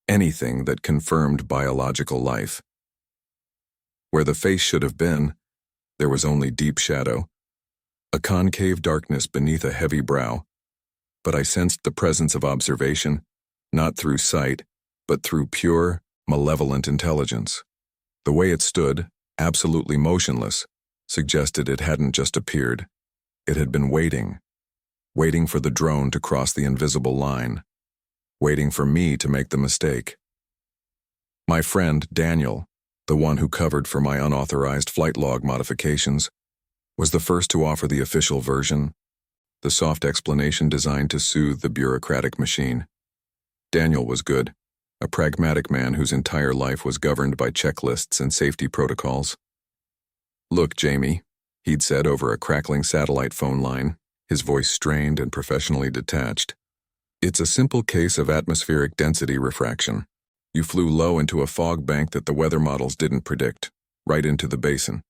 anything that confirmed biological life. Where the face should have been, there was only deep shadow, a concave darkness beneath a heavy brow, but I sensed the presence of observation, not through sight, but through pure, malevolent intelligence. The way it stood, absolutely motionless, suggested it hadn't just appeared. It had been waiting for the drone to cross the invisible line, waiting for me to make the mistake. My friend, Daniel, the one who covered for my unauthorized flight log modifications, was the first to offer the official version, the soft explanation designed to soothe the bureaucratic machine. Daniel was good, a pragmatic man whose entire life was governed by checklists and safety protocols. "Look, Jamie," he'd said over a crackling satellite phone line, his voice strained and professionally detached. "It's a simple case of atmospheric density refraction. You flew low into a fog bank that the weather models didn't predict, right into the basin.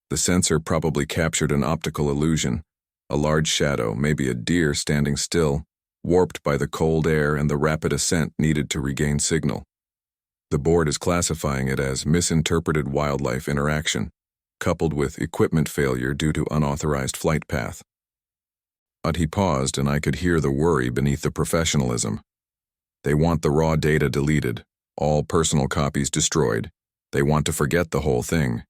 The sensor probably captured an optical illusion, a large shadow, maybe a deer standing still, warped by the cold air and the rapid ascent needed to regain signal. The board is classifying it as misinterpreted wildlife interaction, coupled with equipment failure due to unauthorized flight path." But he paused, and I could hear the worry beneath the professionalism. They want the raw data deleted, all personal copies destroyed. They want to forget the whole thing.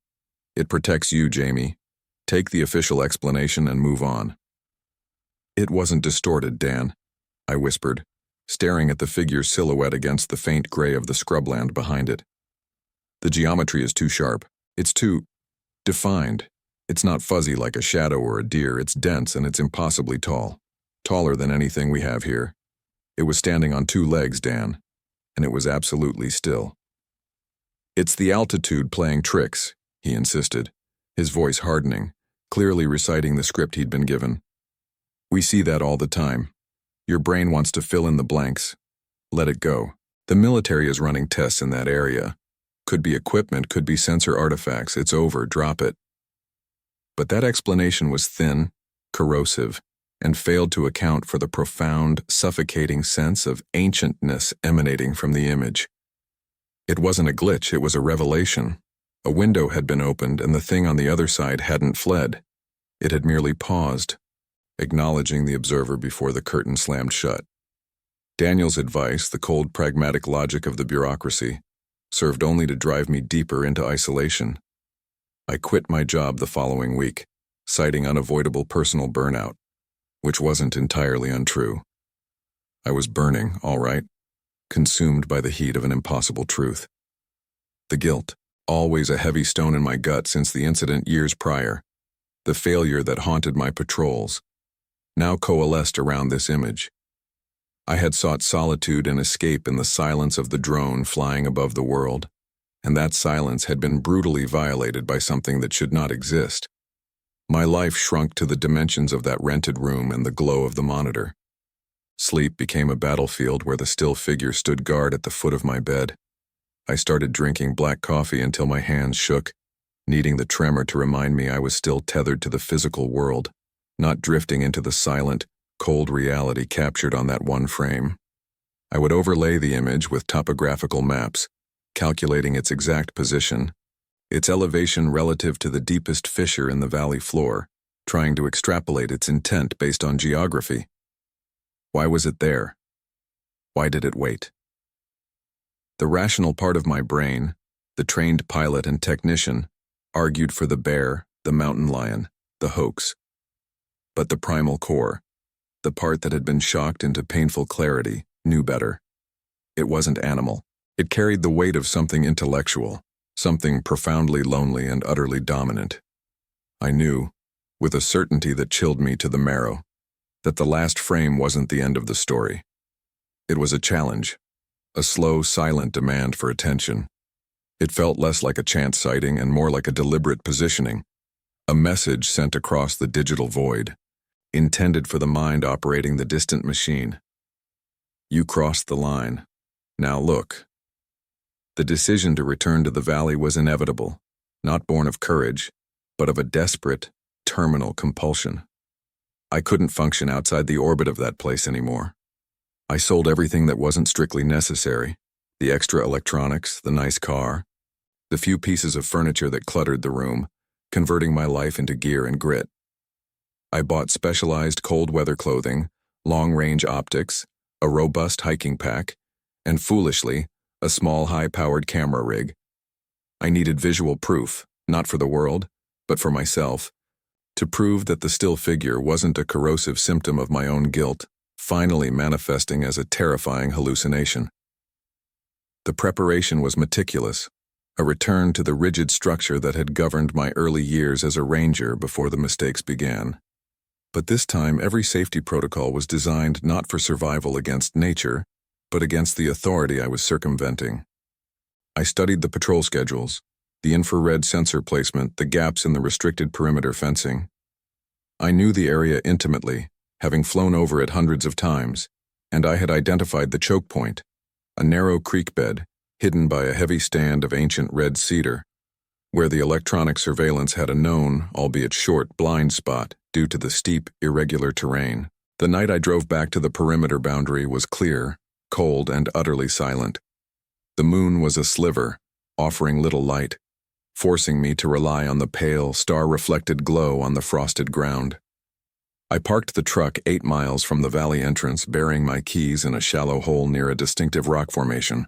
It protects you, Jamie. Take the official explanation and move on. "It wasn't distorted, Dan," I whispered, staring at the figure's silhouette against the faint gray of the scrubland behind it. "The geometry is too sharp. It's too defined. It's not fuzzy like a shadow or a deer. It's dense and it's impossibly tall. Taller than anything we have here. It was standing on two legs, Dan, and it was absolutely still." "It's the altitude playing tricks," he insisted, his voice hardening, clearly reciting the script he'd been given. "We see that all the time. Your brain wants to fill in the blanks. Let it go. The military is running tests in that area. Could be equipment, could be sensor artifacts. It's over, drop it." But that explanation was thin, corrosive, and failed to account for the profound, suffocating sense of ancientness emanating from the image. It wasn't a glitch, it was a revelation. A window had been opened, and the thing on the other side hadn't fled. It had merely paused, acknowledging the observer before the curtain slammed shut. Daniel's advice, the cold pragmatic logic of the bureaucracy, served only to drive me deeper into isolation. I quit my job the following week, citing unavoidable personal burnout, which wasn't entirely untrue. I was burning, all right, consumed by the heat of an impossible truth. The guilt, always a heavy stone in my gut since the incident years prior, the failure that haunted my patrols, now coalesced around this image. I had sought solitude and escape in the silence of the drone flying above the world, and that silence had been brutally violated by something that should not exist. My life shrunk to the dimensions of that rented room and the glow of the monitor. Sleep became a battlefield where the still figure stood guard at the foot of my bed. I started drinking black coffee until my hands shook, needing the tremor to remind me I was still tethered to the physical world, not drifting into the silent, cold reality captured on that one frame. I would overlay the image with topographical maps, calculating its exact position, its elevation relative to the deepest fissure in the valley floor, trying to extrapolate its intent based on geography. Why was it there? Why did it wait? The rational part of my brain, the trained pilot and technician, argued for the bear, the mountain lion, the hoax. But the primal core, the part that had been shocked into painful clarity, knew better. It wasn't animal. It carried the weight of something intellectual, something profoundly lonely and utterly dominant. I knew, with a certainty that chilled me to the marrow, that the last frame wasn't the end of the story. It was a challenge, a slow, silent demand for attention. It felt less like a chance sighting and more like a deliberate positioning, a message sent across the digital void, intended for the mind operating the distant machine. You crossed the line. Now look. The decision to return to the valley was inevitable, not born of courage, but of a desperate, terminal compulsion. I couldn't function outside the orbit of that place anymore. I sold everything that wasn't strictly necessary: the extra electronics, the nice car, the few pieces of furniture that cluttered the room, converting my life into gear and grit. I bought specialized cold weather clothing, long-range optics, a robust hiking pack, and foolishly, a small high-powered camera rig. I needed visual proof, not for the world, but for myself, to prove that the still figure wasn't a corrosive symptom of my own guilt, finally manifesting as a terrifying hallucination. The preparation was meticulous, a return to the rigid structure that had governed my early years as a ranger before the mistakes began. But this time, every safety protocol was designed not for survival against nature, but against the authority I was circumventing. I studied the patrol schedules, the infrared sensor placement, the gaps in the restricted perimeter fencing. I knew the area intimately, having flown over it hundreds of times, and I had identified the choke point, a narrow creek bed, hidden by a heavy stand of ancient red cedar, where the electronic surveillance had a known, albeit short, blind spot due to the steep, irregular terrain. The night I drove back to the perimeter boundary was clear, cold, and utterly silent. The moon was a sliver, offering little light, forcing me to rely on the pale, star-reflected glow on the frosted ground. I parked the truck 8 miles from the valley entrance, burying my keys in a shallow hole near a distinctive rock formation,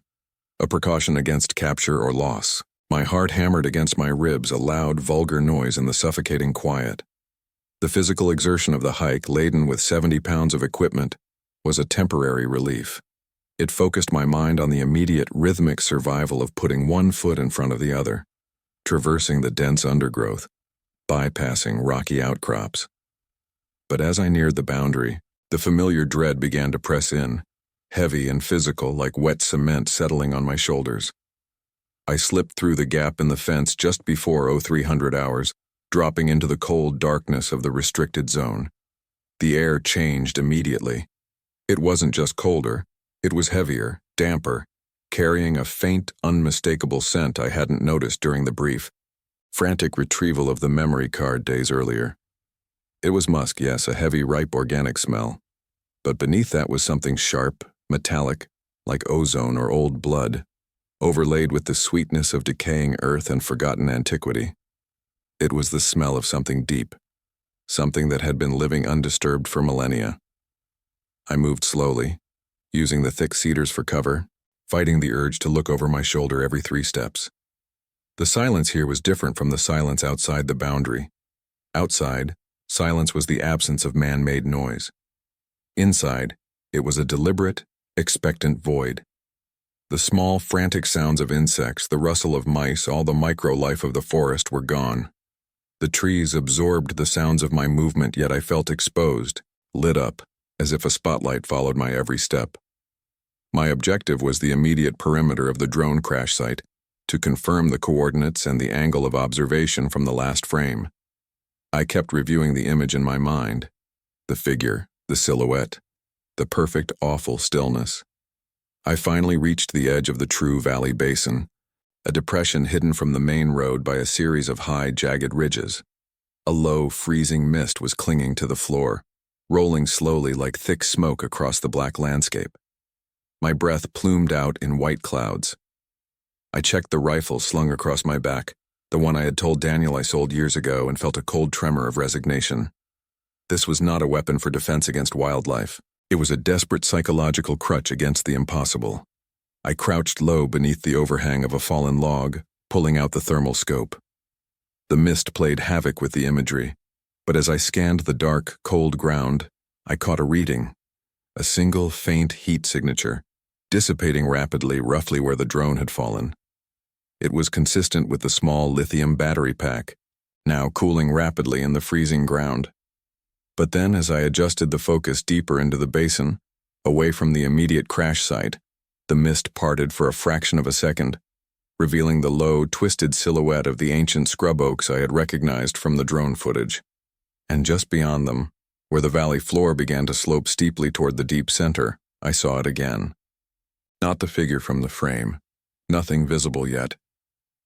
a precaution against capture or loss. My heart hammered against my ribs, a loud, vulgar noise in the suffocating quiet. The physical exertion of the hike, laden with 70 pounds of equipment, was a temporary relief. It focused my mind on the immediate, rhythmic survival of putting one foot in front of the other, traversing the dense undergrowth, bypassing rocky outcrops. But as I neared the boundary, the familiar dread began to press in, heavy and physical, like wet cement settling on my shoulders. I slipped through the gap in the fence just before 0300 hours, dropping into the cold darkness of the restricted zone. The air changed immediately. It wasn't just colder, it was heavier, damper, carrying a faint, unmistakable scent I hadn't noticed during the brief, frantic retrieval of the memory card days earlier. It was musk, yes, a heavy, ripe organic smell. But beneath that was something sharp, metallic, like ozone or old blood, overlaid with the sweetness of decaying earth and forgotten antiquity. It was the smell of something deep, something that had been living undisturbed for millennia. I moved slowly, using the thick cedars for cover, fighting the urge to look over my shoulder every 3 steps. The silence here was different from the silence outside the boundary. Outside, silence was the absence of man-made noise. Inside, it was a deliberate, expectant void. The small, frantic sounds of insects, the rustle of mice, all the micro-life of the forest were gone. The trees absorbed the sounds of my movement, yet I felt exposed, lit up, as if a spotlight followed my every step. My objective was the immediate perimeter of the drone crash site, to confirm the coordinates and the angle of observation from the last frame. I kept reviewing the image in my mind, the figure, the silhouette, the perfect, awful stillness. I finally reached the edge of the true valley basin, a depression hidden from the main road by a series of high, jagged ridges. A low, freezing mist was clinging to the floor, rolling slowly like thick smoke across the black landscape. My breath plumed out in white clouds. I checked the rifle slung across my back, the one I had told Daniel I sold years ago, and felt a cold tremor of resignation. This was not a weapon for defense against wildlife. It was a desperate psychological crutch against the impossible. I crouched low beneath the overhang of a fallen log, pulling out the thermal scope. The mist played havoc with the imagery, but as I scanned the dark, cold ground, I caught a reading, a single faint heat signature, dissipating rapidly roughly where the drone had fallen. It was consistent with the small lithium battery pack, now cooling rapidly in the freezing ground. But then, as I adjusted the focus deeper into the basin, away from the immediate crash site, the mist parted for a fraction of a second, revealing the low, twisted silhouette of the ancient scrub oaks I had recognized from the drone footage. And just beyond them, where the valley floor began to slope steeply toward the deep center, I saw it again. Not the figure from the frame, nothing visible yet,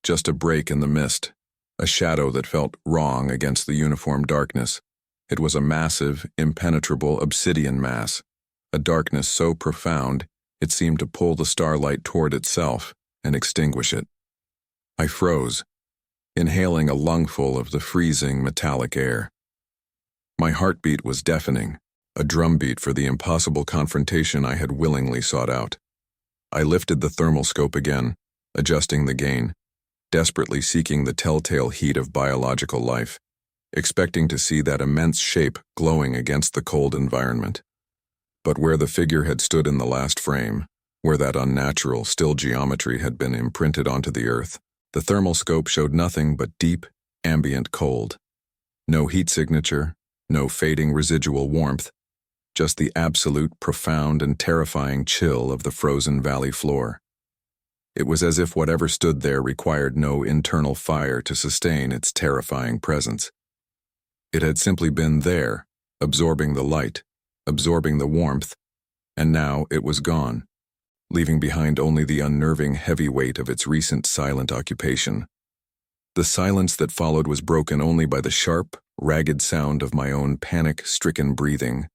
just a break in the mist, a shadow that felt wrong against the uniform darkness. It was a massive, impenetrable obsidian mass, a darkness so profound it seemed to pull the starlight toward itself and extinguish it. I froze, inhaling a lungful of the freezing metallic air. My heartbeat was deafening, a drumbeat for the impossible confrontation I had willingly sought out. I lifted the thermal scope again, adjusting the gain, desperately seeking the telltale heat of biological life, expecting to see that immense shape glowing against the cold environment. But where the figure had stood in the last frame, where that unnatural, still geometry had been imprinted onto the earth, the thermal scope showed nothing but deep, ambient cold. No heat signature, no fading residual warmth, just the absolute, profound, and terrifying chill of the frozen valley floor. It was as if whatever stood there required no internal fire to sustain its terrifying presence. It had simply been there, absorbing the light, absorbing the warmth, and now it was gone, leaving behind only the unnerving heavy weight of its recent silent occupation. The silence that followed was broken only by the sharp, ragged sound of my own panic-stricken breathing,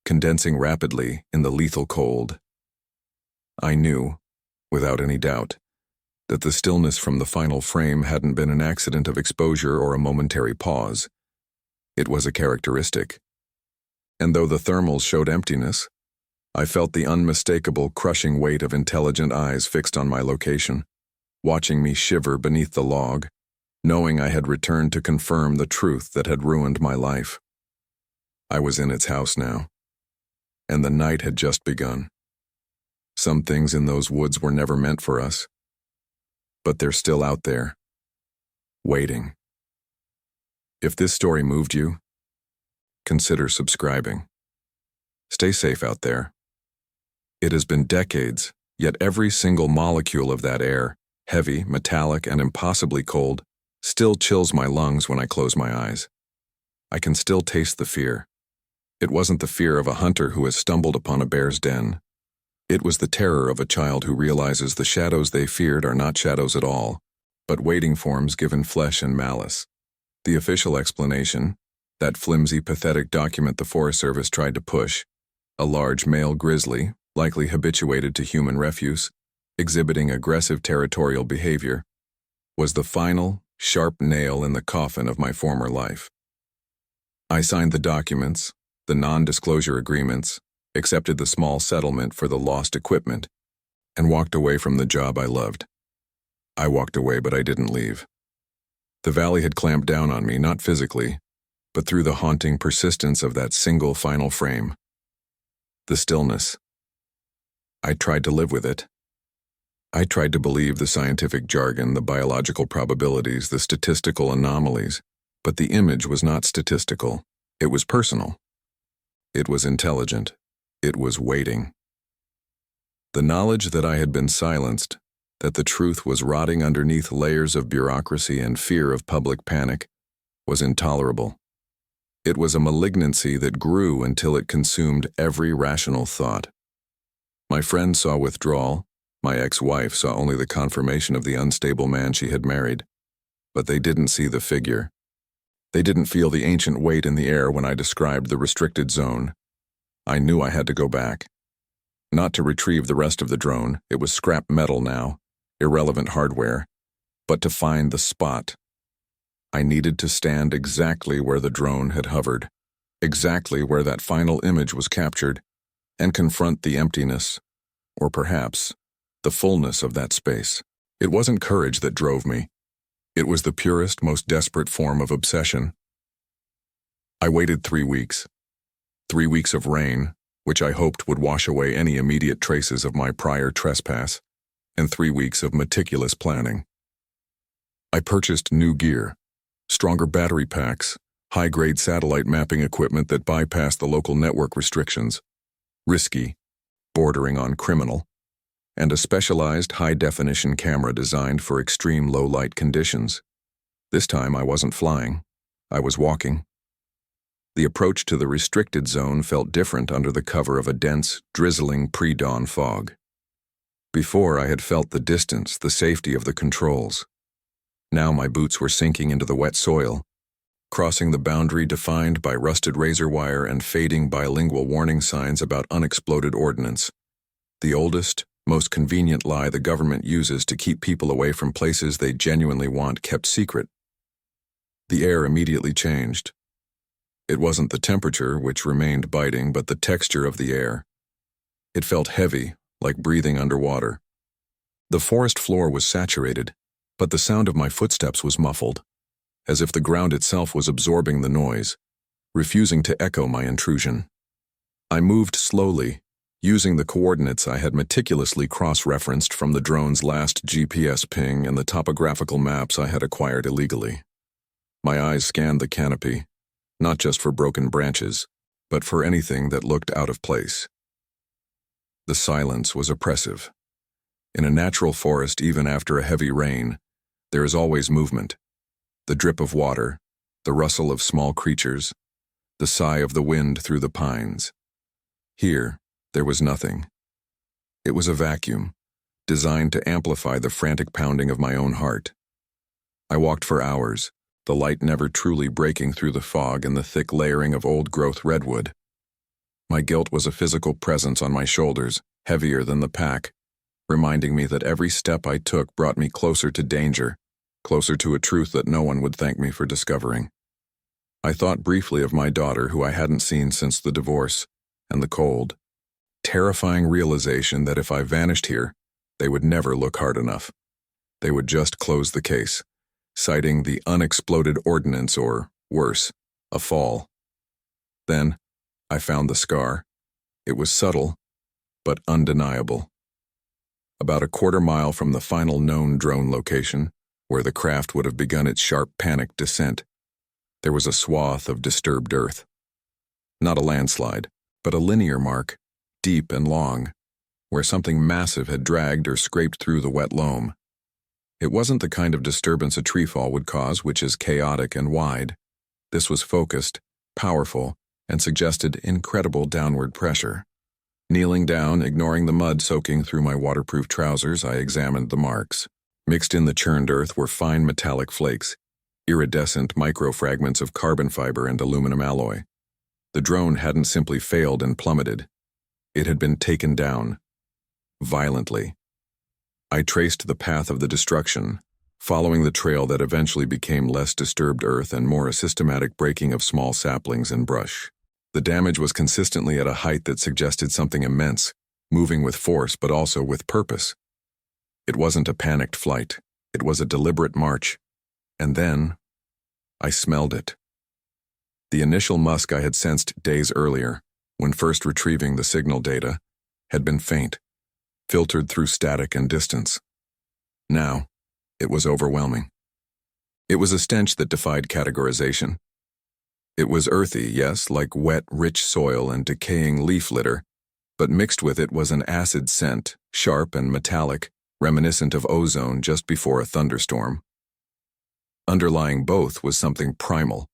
condensing rapidly in the lethal cold. I knew, without any doubt, that the stillness from the final frame hadn't been an accident of exposure or a momentary pause. It was a characteristic. And though the thermals showed emptiness, I felt the unmistakable, crushing weight of intelligent eyes fixed on my location, watching me shiver beneath the log, knowing I had returned to confirm the truth that had ruined my life. I was in its house now, and the night had just begun. Some things in those woods were never meant for us, but they're still out there, waiting. If this story moved you, consider subscribing. Stay safe out there. It has been decades, yet every single molecule of that air, heavy, metallic, and impossibly cold, still chills my lungs when I close my eyes. I can still taste the fear. It wasn't the fear of a hunter who has stumbled upon a bear's den. It was the terror of a child who realizes the shadows they feared are not shadows at all, but waiting forms given flesh and malice. The official explanation, that flimsy, pathetic document the Forest Service tried to push, a large male grizzly, likely habituated to human refuse, exhibiting aggressive territorial behavior, was the final, sharp nail in the coffin of my former life. I signed the documents, the non-disclosure agreements, accepted the small settlement for the lost equipment, and walked away from the job I loved. I walked away, but I didn't leave. The valley had clamped down on me, not physically, but through the haunting persistence of that single final frame. The stillness. I tried to live with it. I tried to believe the scientific jargon, the biological probabilities, the statistical anomalies, but the image was not statistical. It was personal. It was intelligent. It was waiting. The knowledge that I had been silenced, that the truth was rotting underneath layers of bureaucracy and fear of public panic, was intolerable. It was a malignancy that grew until it consumed every rational thought. My friend saw withdrawal. My ex-wife saw only the confirmation of the unstable man she had married. But they didn't see the figure. They didn't feel the ancient weight in the air when I described the restricted zone. I knew I had to go back. Not to retrieve the rest of the drone, it was scrap metal now, irrelevant hardware, but to find the spot. I needed to stand exactly where the drone had hovered, exactly where that final image was captured, and confront the emptiness, or perhaps the fullness of that space. It wasn't courage that drove me. It was the purest, most desperate form of obsession. I waited 3 weeks. 3 weeks of rain, which I hoped would wash away any immediate traces of my prior trespass, and 3 weeks of meticulous planning. I purchased new gear, stronger battery packs, high-grade satellite mapping equipment that bypassed the local network restrictions, risky, bordering on criminal, and a specialized high-definition camera designed for extreme low-light conditions. This time I wasn't flying, I was walking. The approach to the restricted zone felt different under the cover of a dense, drizzling pre-dawn fog. Before, I had felt the distance, the safety of the controls. Now my boots were sinking into the wet soil, crossing the boundary defined by rusted razor wire and fading bilingual warning signs about unexploded ordnance. The oldest, most convenient lie the government uses to keep people away from places they genuinely want kept secret. The air immediately changed. It wasn't the temperature, which remained biting, but the texture of the air. It felt heavy, like breathing underwater. The forest floor was saturated, but the sound of my footsteps was muffled, as if the ground itself was absorbing the noise, refusing to echo my intrusion. I moved slowly, using the coordinates I had meticulously cross-referenced from the drone's last GPS ping and the topographical maps I had acquired illegally. My eyes scanned the canopy, not just for broken branches, but for anything that looked out of place. The silence was oppressive. In a natural forest, even after a heavy rain, there is always movement. The drip of water, the rustle of small creatures, the sigh of the wind through the pines. Here, there was nothing. It was a vacuum, designed to amplify the frantic pounding of my own heart. I walked for hours, the light never truly breaking through the fog and the thick layering of old-growth redwood. My guilt was a physical presence on my shoulders, heavier than the pack, reminding me that every step I took brought me closer to danger, closer to a truth that no one would thank me for discovering. I thought briefly of my daughter, who I hadn't seen since the divorce, and the cold, terrifying realization that if I vanished here, they would never look hard enough. They would just close the case, citing the unexploded ordnance or, worse, a fall. Then, I found the scar. It was subtle, but undeniable. About a quarter-mile from the final known drone location, where the craft would have begun its sharp panic descent, there was a swath of disturbed earth. Not a landslide, but a linear mark, deep and long, where something massive had dragged or scraped through the wet loam. It wasn't the kind of disturbance a treefall would cause, which is chaotic and wide. This was focused, powerful, and suggested incredible downward pressure. Kneeling down, ignoring the mud soaking through my waterproof trousers, I examined the marks. Mixed in the churned earth were fine metallic flakes, iridescent microfragments of carbon fiber and aluminum alloy. The drone hadn't simply failed and plummeted. It had been taken down, violently. I traced the path of the destruction, following the trail that eventually became less disturbed earth and more a systematic breaking of small saplings and brush. The damage was consistently at a height that suggested something immense, moving with force but also with purpose. It wasn't a panicked flight. It was a deliberate march. And then, I smelled it. The initial musk I had sensed days earlier, when first retrieving the signal data, had been faint, filtered through static and distance. Now, it was overwhelming. It was a stench that defied categorization. It was earthy, yes, like wet, rich soil and decaying leaf litter, but mixed with it was an acid scent, sharp and metallic, reminiscent of ozone just before a thunderstorm. Underlying both was something primal,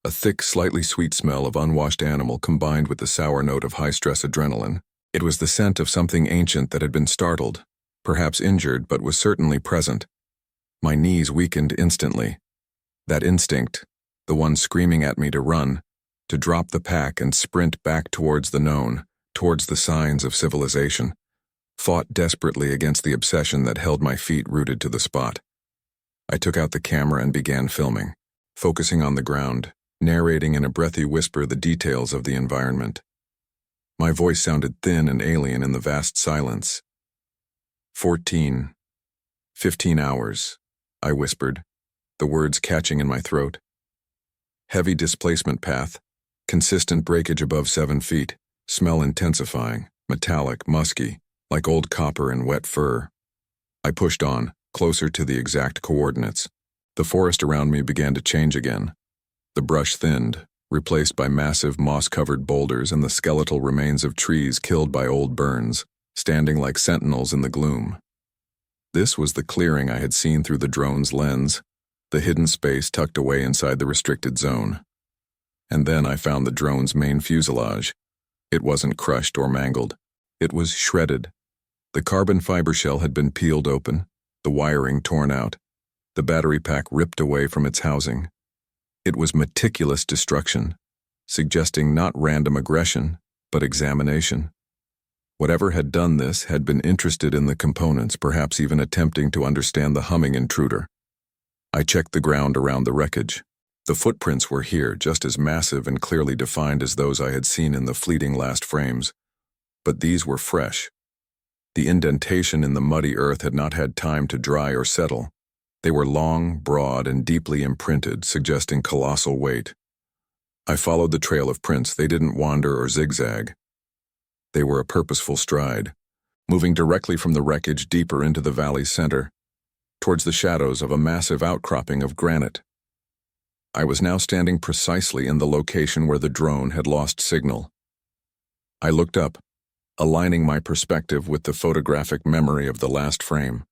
a thick, slightly sweet smell of unwashed animal combined with the sour note of high-stress adrenaline. It was the scent of something ancient that had been startled, perhaps injured, but was certainly present. My knees weakened instantly. That instinct, the one screaming at me to run, to drop the pack and sprint back towards the known, towards the signs of civilization, fought desperately against the obsession that held my feet rooted to the spot. I took out the camera and began filming, focusing on the ground, narrating in a breathy whisper the details of the environment. My voice sounded thin and alien in the vast silence. 15 hours, I whispered, the words catching in my throat. Heavy displacement path, consistent breakage above 7 feet, smell intensifying, metallic, musky, like old copper and wet fur. I pushed on, closer to the exact coordinates. The forest around me began to change again. The brush thinned, replaced by massive moss-covered boulders and the skeletal remains of trees killed by old burns, standing like sentinels in the gloom. This was the clearing I had seen through the drone's lens, the hidden space tucked away inside the restricted zone. And then I found the drone's main fuselage. It wasn't crushed or mangled. It was shredded. The carbon fiber shell had been peeled open, the wiring torn out, the battery pack ripped away from its housing. It was meticulous destruction, suggesting not random aggression, but examination. Whatever had done this had been interested in the components, perhaps even attempting to understand the humming intruder. I checked the ground around the wreckage. The footprints were here, just as massive and clearly defined as those I had seen in the fleeting last frames. But these were fresh. The indentation in the muddy earth had not had time to dry or settle. They were long, broad, and deeply imprinted, suggesting colossal weight. I followed the trail of prints. They didn't wander or zigzag. They were a purposeful stride, moving directly from the wreckage deeper into the valley's center, towards the shadows of a massive outcropping of granite. I was now standing precisely in the location where the drone had lost signal. I looked up, aligning my perspective with the photographic memory of the last frame.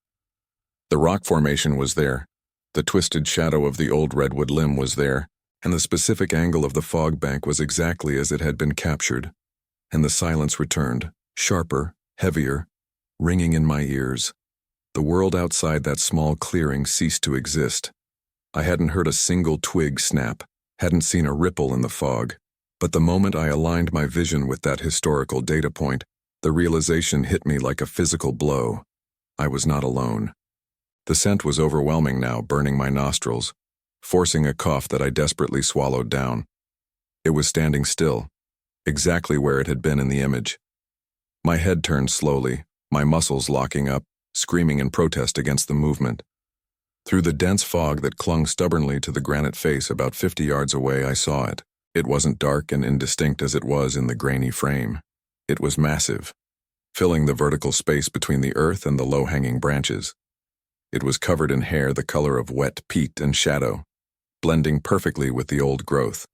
The rock formation was there, the twisted shadow of the old redwood limb was there, and the specific angle of the fog bank was exactly as it had been captured. And the silence returned, sharper, heavier, ringing in my ears. The world outside that small clearing ceased to exist. I hadn't heard a single twig snap, hadn't seen a ripple in the fog. But the moment I aligned my vision with that historical data point, the realization hit me like a physical blow. I was not alone. The scent was overwhelming now, burning my nostrils, forcing a cough that I desperately swallowed down. It was standing still, exactly where it had been in the image. My head turned slowly, my muscles locking up, screaming in protest against the movement. Through the dense fog that clung stubbornly to the granite face about 50 yards away, I saw it. It wasn't dark and indistinct as it was in the grainy frame. It was massive, filling the vertical space between the earth and the low-hanging branches. It was covered in hair the color of wet peat and shadow, blending perfectly with the old growth,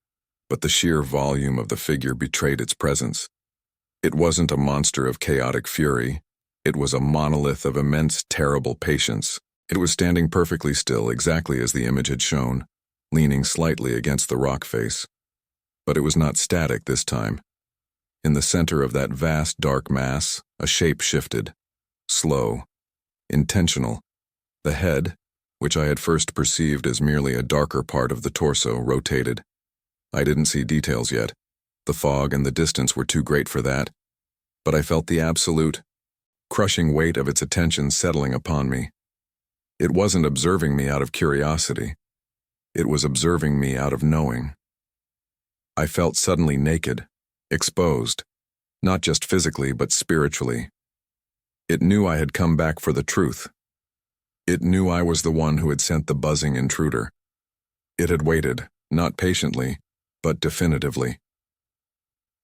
but the sheer volume of the figure betrayed its presence. It wasn't a monster of chaotic fury. It was a monolith of immense, terrible patience. It was standing perfectly still, exactly as the image had shown, leaning slightly against the rock face. But it was not static this time. In the center of that vast, dark mass, a shape shifted. Slow. Intentional. The head, which I had first perceived as merely a darker part of the torso, rotated. I didn't see details yet. The fog and the distance were too great for that. But I felt the absolute, crushing weight of its attention settling upon me. It wasn't observing me out of curiosity. It was observing me out of knowing. I felt suddenly naked, exposed, not just physically but spiritually. It knew I had come back for the truth. It knew I was the one who had sent the buzzing intruder. It had waited, not patiently, but definitively.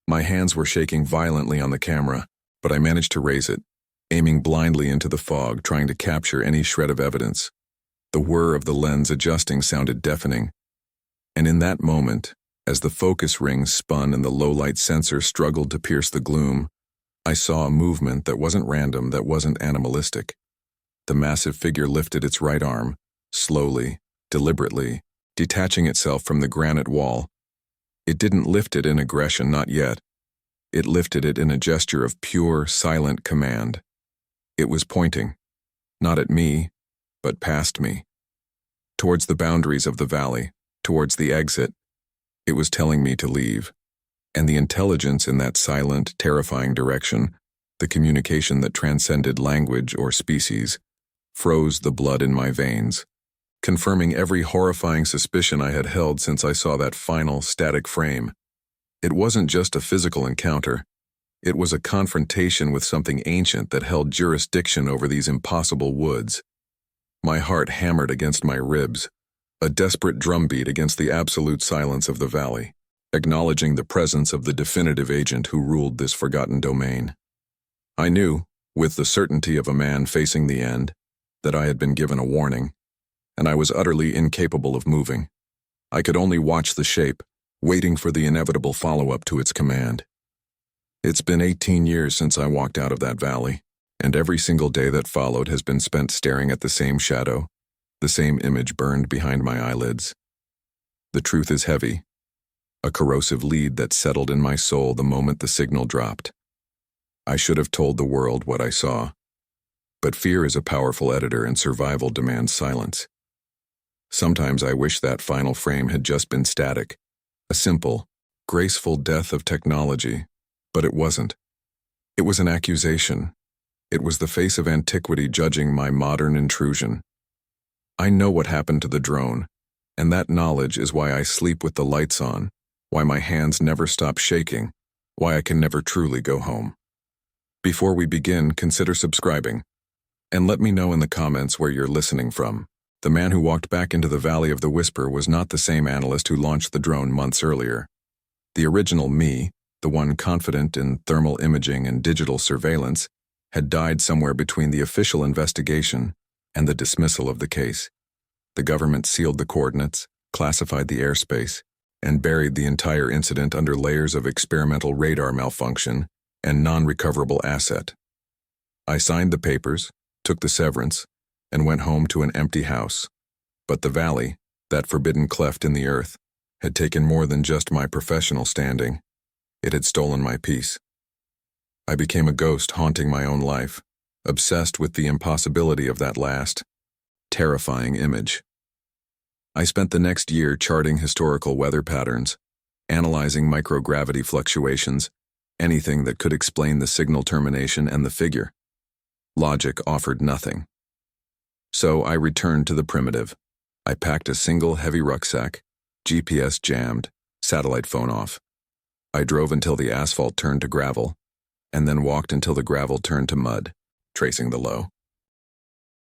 My hands were shaking violently on the camera, but I managed to raise it, aiming blindly into the fog, trying to capture any shred of evidence. The whir of the lens adjusting sounded deafening. And in that moment, as the focus ring spun and the low-light sensor struggled to pierce the gloom, I saw a movement that wasn't random, that wasn't animalistic. The massive figure lifted its right arm, slowly, deliberately, detaching itself from the granite wall. It didn't lift it in aggression, not yet. It lifted it in a gesture of pure, silent command. It was pointing, not at me, but past me, towards the boundaries of the valley, towards the exit. It was telling me to leave. And the intelligence in that silent, terrifying direction, the communication that transcended language or species, froze the blood in my veins, confirming every horrifying suspicion I had held since I saw that final, static frame. It wasn't just a physical encounter. It was a confrontation with something ancient that held jurisdiction over these impossible woods. My heart hammered against my ribs, a desperate drumbeat against the absolute silence of the valley, acknowledging the presence of the definitive agent who ruled this forgotten domain. I knew, with the certainty of a man facing the end, that I had been given a warning, and I was utterly incapable of moving. I could only watch the shape, waiting for the inevitable follow-up to its command. It's been 18 years since I walked out of that valley, and every single day that followed has been spent staring at the same shadow, the same image burned behind my eyelids. The truth is heavy, a corrosive lead that settled in my soul the moment the signal dropped. I should have told the world what I saw, but fear is a powerful editor and survival demands silence. Sometimes I wish that final frame had just been static, a simple, graceful death of technology, but it wasn't. It was an accusation. It was the face of antiquity judging my modern intrusion. I know what happened to the drone, and that knowledge is why I sleep with the lights on, why my hands never stop shaking, why I can never truly go home. Before we begin, consider subscribing, and let me know in the comments where you're listening from. The man who walked back into the Valley of the Whisper was not the same analyst who launched the drone months earlier. The original me, the one confident in thermal imaging and digital surveillance, had died somewhere between the official investigation and the dismissal of the case. The government sealed the coordinates, classified the airspace, and buried the entire incident under layers of experimental radar malfunction and non-recoverable asset. I signed the papers, took the severance, and went home to an empty house. But the valley, that forbidden cleft in the earth, had taken more than just my professional standing. It had stolen my peace. I became a ghost haunting my own life, obsessed with the impossibility of that last, terrifying image. I spent the next year charting historical weather patterns, analyzing microgravity fluctuations, anything that could explain the signal termination and the figure. Logic offered nothing. So I returned to the primitive. I packed a single heavy rucksack, GPS jammed, satellite phone off. I drove until the asphalt turned to gravel, and then walked until the gravel turned to mud, tracing the low.